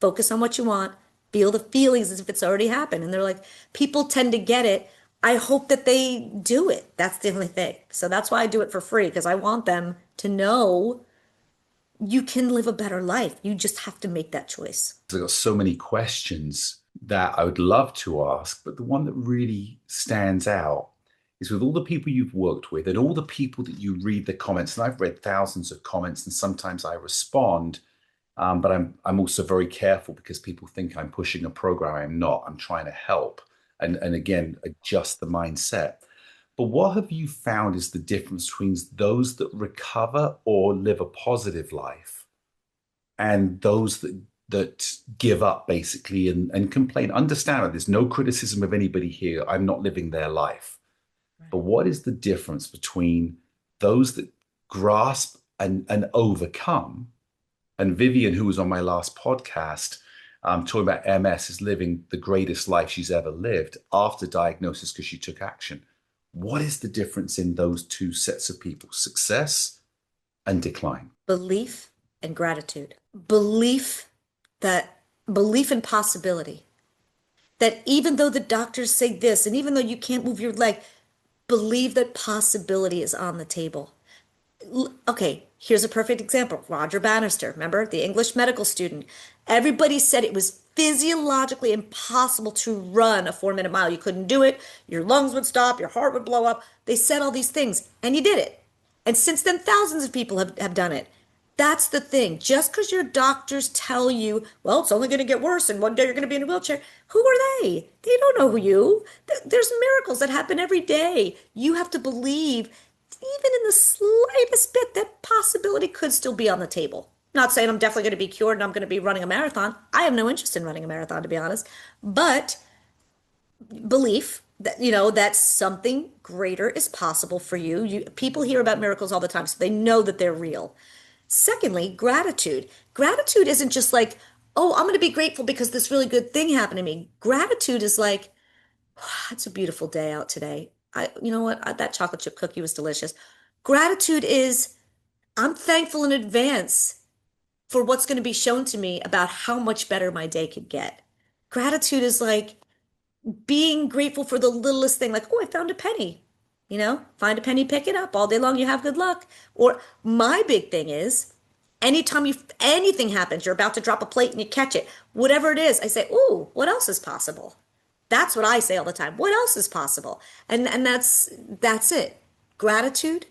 Focus on what you want. Feel the feelings as if it's already happened. And they're like, people tend to get it. I hope that they do it. That's the only thing. So that's why I do it for free because I want them to know you can live a better life. You just have to make that choice. I've got so many questions that I would love to ask, but the one that really stands out is with all the people you've worked with and all the people that you read the comments, and I've read thousands of comments, and sometimes I respond, but I'm also very careful because people think I'm pushing a program. I'm not. I'm trying to help and again adjust the mindset. But what have you found is the difference between those that recover or live a positive life and those that give up basically and complain? Understand that there's no criticism of anybody here. I'm not living their life. But what is the difference between those that grasp and overcome? And Vivian, who was on my last podcast, talking about MS, is living the greatest life she's ever lived after diagnosis because she took action. What is the difference in those two sets of people, success and decline? Belief and gratitude. That belief in possibility. That even though the doctors say this, and even though you can't move your leg, believe that possibility is on the table. Okay, here's a perfect example. Roger Bannister, remember the English medical student? Everybody said it was physiologically impossible to run a 4 minute mile. You couldn't do it. Your lungs would stop. Your heart would blow up. They said all these things, and he did it. And since then, thousands of people have done it. That's the thing. Just because your doctors tell you, well, it's only going to get worse and one day you're going to be in a wheelchair, who are they? They don't know who you. There's miracles that happen every day. You have to believe, even in the slightest bit, that possibility could still be on the table. Not saying I'm definitely going to be cured and I'm going to be running a marathon. I have no interest in running a marathon, to be honest. But belief that that something greater is possible for you. People hear about miracles all the time, so they know that they're real. Secondly, gratitude. Gratitude isn't just like, oh, I'm going to be grateful because this really good thing happened to me. Gratitude is like, wow, it's a beautiful day out today. You know what? That chocolate chip cookie was delicious. Gratitude is, I'm thankful in advance for what's going to be shown to me about how much better my day could get. Gratitude is like being grateful for the littlest thing, like, oh, I found a penny. Find a penny, pick it up all day long. You have good luck. Or my big thing is anytime anything happens, you're about to drop a plate and you catch it, whatever it is, I say, ooh, what else is possible? That's what I say all the time. What else is possible? And that's it. Gratitude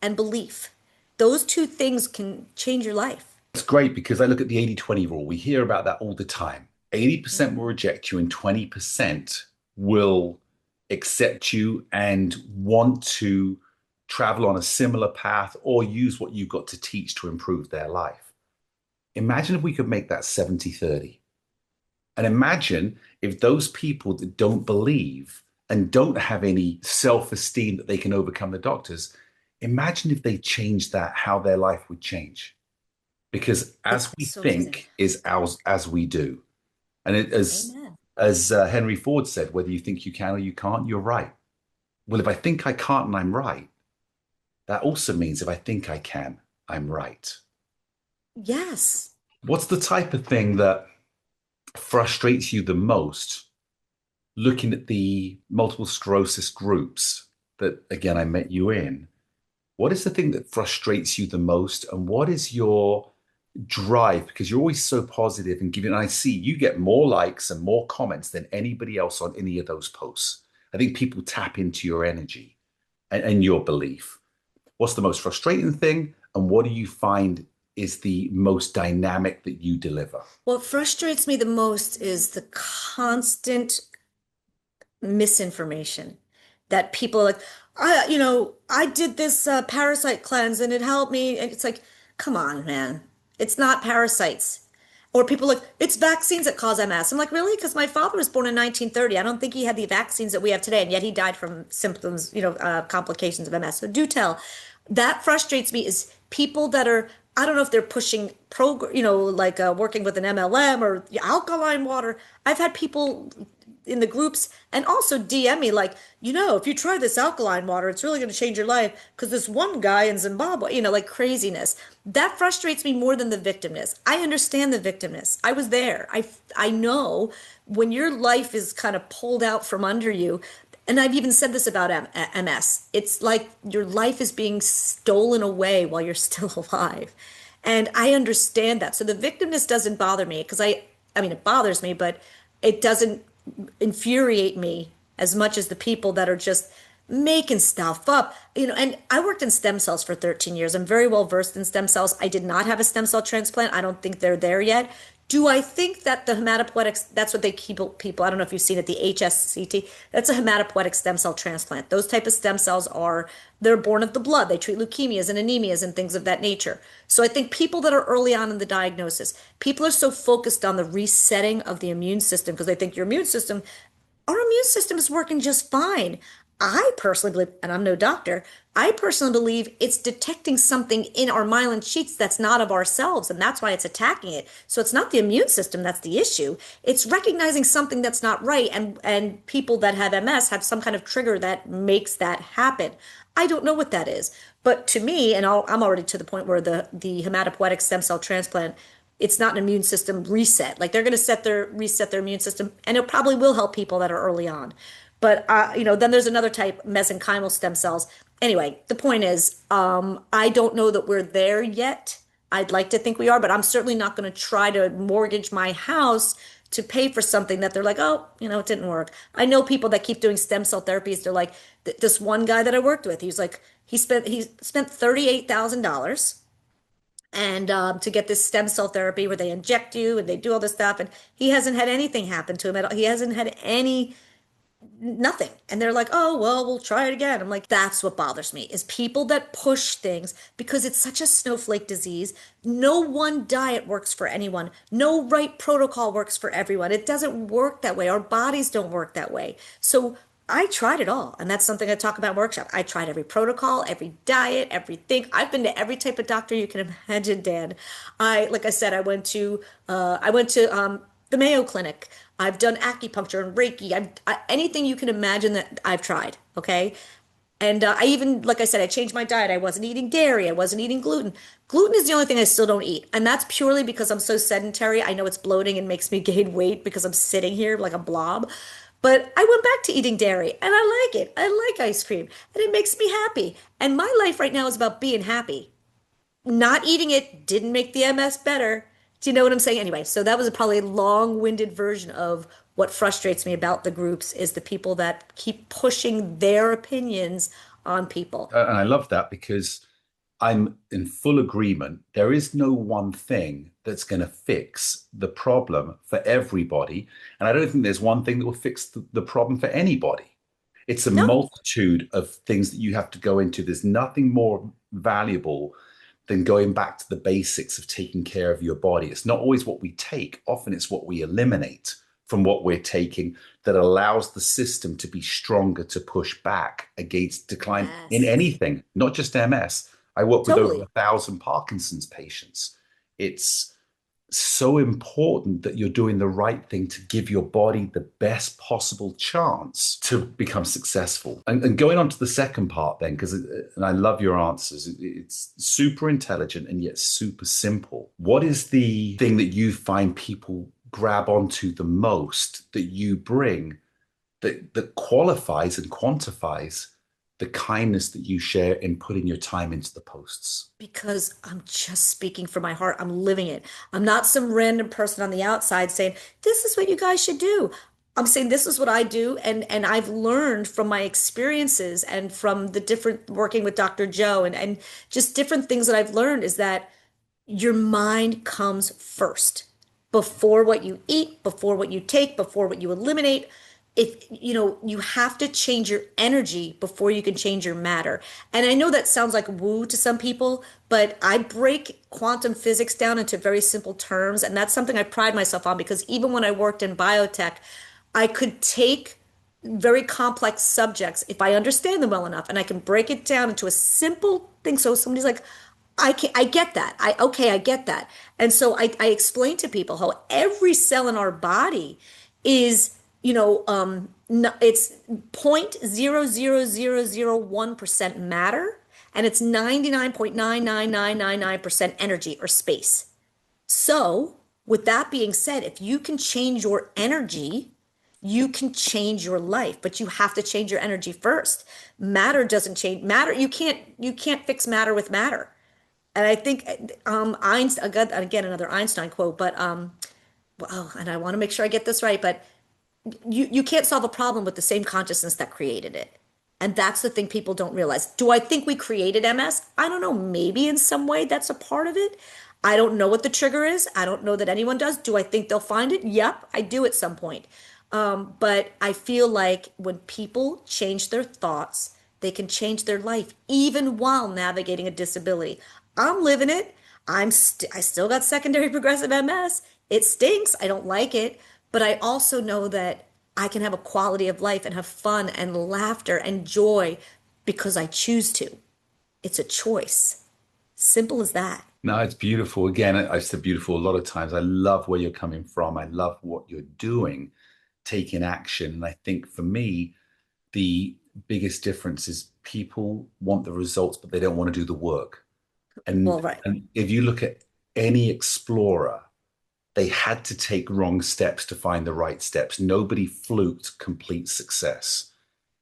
and belief. Those two things can change your life. It's great because I look at the 80-20 rule. We hear about that all the time. 80% will reject you and 20% will accept you and want to travel on a similar path or use what you've got to teach to improve their life. Imagine if we could make that 70-30. And imagine if those people that don't believe and don't have any self-esteem that they can overcome the doctors, imagine if they changed that, how their life would change. Because as we So amazing. think is as we do. And it, as Amen. As Henry Ford said, whether you think you can or you can't, you're right. Well, if I think I can't and I'm right, that also means if I think I can, I'm right. Yes. What's the type of thing that frustrates you the most looking at the multiple sclerosis groups that, again, I met you in? What is the thing that frustrates you the most? And what is your drive? Because you're always so positive and giving, and I see you get more likes and more comments than anybody else on any of those posts. I think people tap into your energy and your belief. What's the most frustrating thing? And what do you find is the most dynamic that you deliver? What frustrates me the most is the constant misinformation that people are like, I did this parasite cleanse and it helped me. And it's like, come on, man. It's not parasites. Or people like, it's vaccines that cause MS. I'm like, really? Because my father was born in 1930. I don't think he had the vaccines that we have today. And yet he died from symptoms, complications of MS. So do tell. That frustrates me is people that are, I don't know if they're pushing like working with an MLM or alkaline water. I've had people in the groups and also DM me like, if you try this alkaline water, it's really going to change your life because this one guy in Zimbabwe, like craziness. That frustrates me more than the victimness. I understand the victimness. I was there. I know when your life is kind of pulled out from under you, and I've even said this about MS. It's like your life is being stolen away while you're still alive. And I understand that. So the victimness doesn't bother me because I mean, it bothers me, but it doesn't infuriate me as much as the people that are just making stuff up. And I worked in stem cells for 13 years. I'm very well versed in stem cells. I did not have a stem cell transplant. I don't think they're there yet. Do I think that the hematopoietic, that's what they keep people, I don't know if you've seen it, the HSCT, that's a hematopoietic stem cell transplant. Those type of stem cells they're born of the blood. They treat leukemias and anemias and things of that nature. So I think people that are early on in the diagnosis, people are so focused on the resetting of the immune system because they think your immune system, our immune system is working just fine. I personally believe, and I'm no doctor, I personally believe it's detecting something in our myelin sheaths that's not of ourselves, and that's why it's attacking it. So it's not the immune system that's the issue. It's recognizing something that's not right, and people that have MS have some kind of trigger that makes that happen. I don't know what that is, but to me, and I'm already to the point where the hematopoietic stem cell transplant, it's not an immune system reset. Like they're going to reset their immune system, and it probably will help people that are early on. But then there's another type, mesenchymal stem cells. Anyway, the point is, I don't know that we're there yet. I'd like to think we are, but I'm certainly not going to try to mortgage my house to pay for something that they're like, oh, it didn't work. I know people that keep doing stem cell therapies. They're like, this one guy that I worked with, he's like, he spent $38,000 and to get this stem cell therapy where they inject you and they do all this stuff, and he hasn't had anything happen to him at all. He hasn't had any nothing. And they're like, oh, well, we'll try it again. I'm like, that's what bothers me is people that push things because it's such a snowflake disease. No one diet works for anyone. No right protocol works for everyone. It doesn't work that way. Our bodies don't work that way. So I tried it all. And that's something I talk about in workshop. I tried every protocol, every diet, everything. I've been to every type of doctor you can imagine, Dan. Like I said, I went to the Mayo Clinic. I've done acupuncture and Reiki. Anything you can imagine that I've tried. Okay. And I even, like I said, I changed my diet. I wasn't eating dairy. I wasn't eating gluten. Gluten is the only thing I still don't eat. And that's purely because I'm so sedentary. I know it's bloating and makes me gain weight because I'm sitting here like a blob. But I went back to eating dairy and I like it. I like ice cream and it makes me happy. And my life right now is about being happy. Not eating it didn't make the MS better. Do you know what I'm saying? Anyway, so that was probably a long-winded version of what frustrates me about the groups is the people that keep pushing their opinions on people. And I love that because I'm in full agreement. There is no one thing that's going to fix the problem for everybody. And I don't think there's one thing that will fix the problem for anybody. It's a No, multitude of things that you have to go into. There's nothing more valuable than going back to the basics of taking care of your body. It's not always what we take, often it's what we eliminate from what we're taking that allows the system to be stronger to push back against decline in yes, anything, not just MS. I work with over totally. 1,000 Parkinson's patients. It's so important that you're doing the right thing to give your body the best possible chance to become successful. And going on to the second part, then, because and I love your answers, it's super intelligent and yet super simple. What is the thing that you find people grab onto the most that you bring that qualifies and quantifies the kindness that you share in putting your time into the posts? Because I'm just speaking from my heart. I'm living it. I'm not some random person on the outside saying, this is what you guys should do. I'm saying this is what I do, and I've learned from my experiences and from the different working with Dr. Joe and just different things that I've learned is that your mind comes first before what you eat, before what you take, before what you eliminate. If you have to change your energy before you can change your matter. And I know that sounds like woo to some people, but I break quantum physics down into very simple terms. And that's something I pride myself on because even when I worked in biotech, I could take very complex subjects if I understand them well enough and I can break it down into a simple thing. So somebody's like, I get that. I get that. And so I explain to people how every cell in our body is, no, it's 0.00001% matter and it's 99.99999% energy or space. So, with that being said, if you can change your energy, you can change your life, but you have to change your energy first. Matter doesn't change. Matter, you can't fix matter with matter. And I think Einstein again another Einstein quote, but well, and I want to make sure I get this right, but you can't solve a problem with the same consciousness that created it. And that's the thing people don't realize. Do I think we created MS? I don't know. Maybe in some way that's a part of it. I don't know what the trigger is. I don't know that anyone does. Do I think they'll find it? Yep, I do at some point. But I feel like when people change their thoughts, they can change their life even while navigating a disability. I'm living it. I still got secondary progressive MS. It stinks. I don't like it, but I also know that I can have a quality of life and have fun and laughter and joy because I choose to. It's a choice. Simple as that. No, it's beautiful. Again, I've said beautiful a lot of times. I love where you're coming from. I love what you're doing, taking action. And I think for me, the biggest difference is people want the results, but they don't want to do the work. Well, And, right. and if you look at any explorer, they had to take wrong steps to find the right steps. Nobody fluked complete success.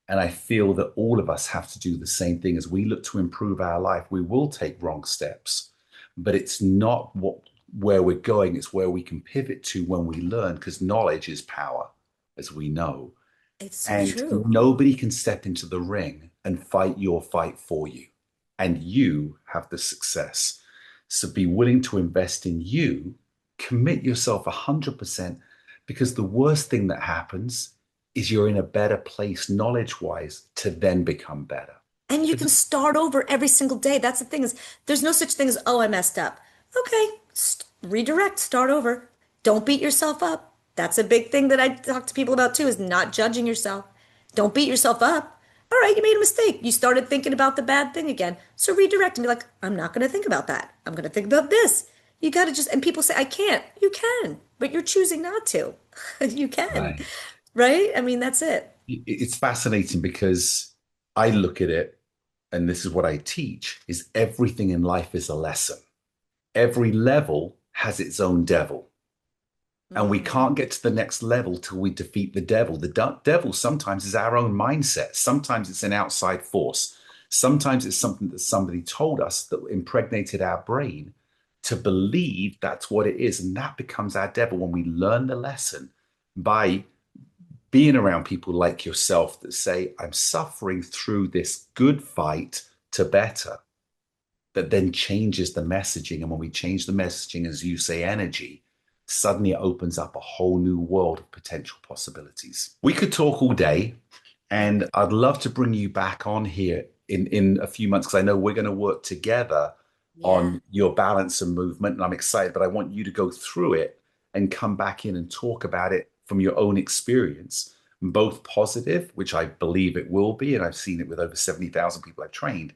And I feel that all of us have to do the same thing as we look to improve our life. We will take wrong steps, but it's not where we're going. It's where we can pivot to when we learn, because knowledge is power, as we know. It's so And true. nobody can step into the ring and fight your fight for you. And you have the success. So be willing to invest in you, commit yourself 100%, because the worst thing that happens is you're in a better place knowledge wise to then become better. And you can start over every single day. That's the thing is there's no such thing as, oh, I messed up. Okay, redirect, start over. Don't beat yourself up. That's a big thing that I talk to people about too, is not judging yourself. Don't beat yourself up. All right, you made a mistake. You started thinking about the bad thing again. So redirect and be like, I'm not going to think about that. I'm going to think about this. You got to just, and people say, I can't. You can, but you're choosing not to. You can, Right. right? I mean, that's it. It's fascinating because I look at it, and this is what I teach, is everything in life is a lesson. Every level has its own devil. And we Mm. can't get to the next level till we defeat the devil. The devil sometimes is our own mindset. Sometimes it's an outside force. Sometimes it's something that somebody told us that impregnated our brain to believe that's what it is. And that becomes our devil when we learn the lesson by being around people like yourself that say, I'm suffering through this good fight to better, that then changes the messaging. And when we change the messaging, as you say, energy, suddenly it opens up a whole new world of potential possibilities. We could talk all day, and I'd love to bring you back on here in a few months because I know we're going to work together Yeah. on your balance and movement. And I'm excited, but I want you to go through it and come back in and talk about it from your own experience, both positive, which I believe it will be. And I've seen it with over 70,000 people I've trained.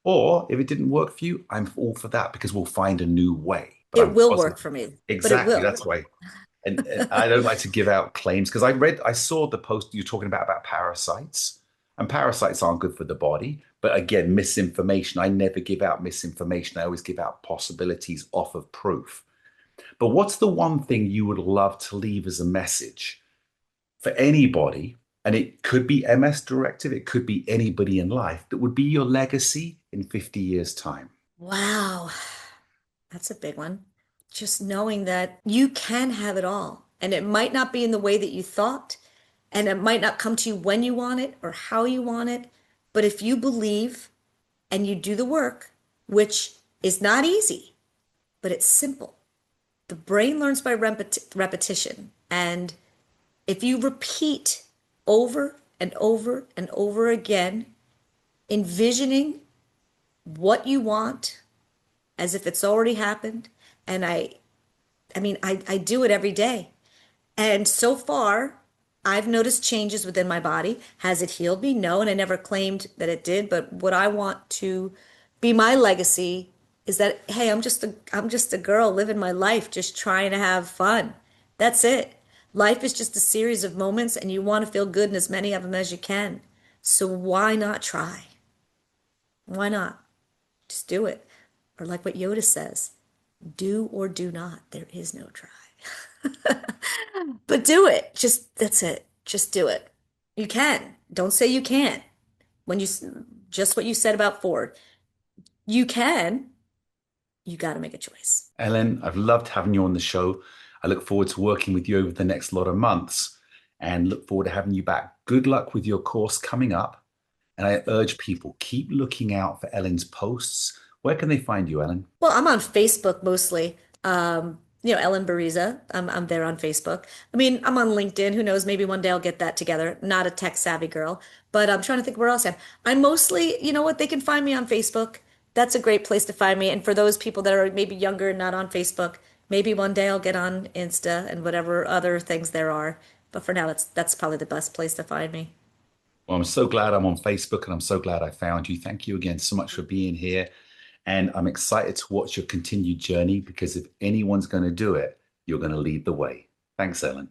Or if it didn't work for you, I'm all for that because we'll find a new way. but It I'm will work positive. for me, but it Exactly. will. That's why. And I don't like to give out claims because I saw the post you're talking about parasites, and parasites aren't good for the body. But again, misinformation. I never give out misinformation. I always give out possibilities off of proof. But what's the one thing you would love to leave as a message for anybody? And it could be MS Directive, it could be anybody in life that would be your legacy in 50 years' time. Wow, that's a big one. Just knowing that you can have it all, and it might not be in the way that you thought, and it might not come to you when you want it or how you want it, but if you believe and you do the work, which is not easy, but it's simple. The brain learns by repetition. And if you repeat over and over and over again, envisioning what you want as if it's already happened, and I do it every day. And so far, I've noticed changes within my body. Has it healed me? No, and I never claimed that it did. But what I want to be my legacy is that, hey, I'm just a girl living my life, just trying to have fun. That's it. Life is just a series of moments, and you want to feel good in as many of them as you can. So why not try? Why not? Just do it. Or like what Yoda says, do or do not. There is no try. But do it. Just, that's it. Just do it. You can. Don't say you can't. When you, just what you said about Ford, you can. You got to make a choice. Ellen, I've loved having you on the show. I look forward to working with you over the next lot of months and look forward to having you back. Good luck with your course coming up. And I urge people, keep looking out for Ellen's posts. Where can they find you, Ellen? Well, I'm on Facebook mostly. Ellen Bereza. I'm there on Facebook. I mean, I'm on LinkedIn. Who knows? Maybe one day I'll get that together. Not a tech savvy girl, but I'm trying to think where else I'm mostly, you know what? They can find me on Facebook. That's a great place to find me. And for those people that are maybe younger and not on Facebook, maybe one day I'll get on Insta and whatever other things there are. But for now, that's probably the best place to find me. Well, I'm so glad I'm on Facebook and I'm so glad I found you. Thank you again so much for being here. And I'm excited to watch your continued journey because if anyone's going to do it, you're going to lead the way. Thanks, Ellen.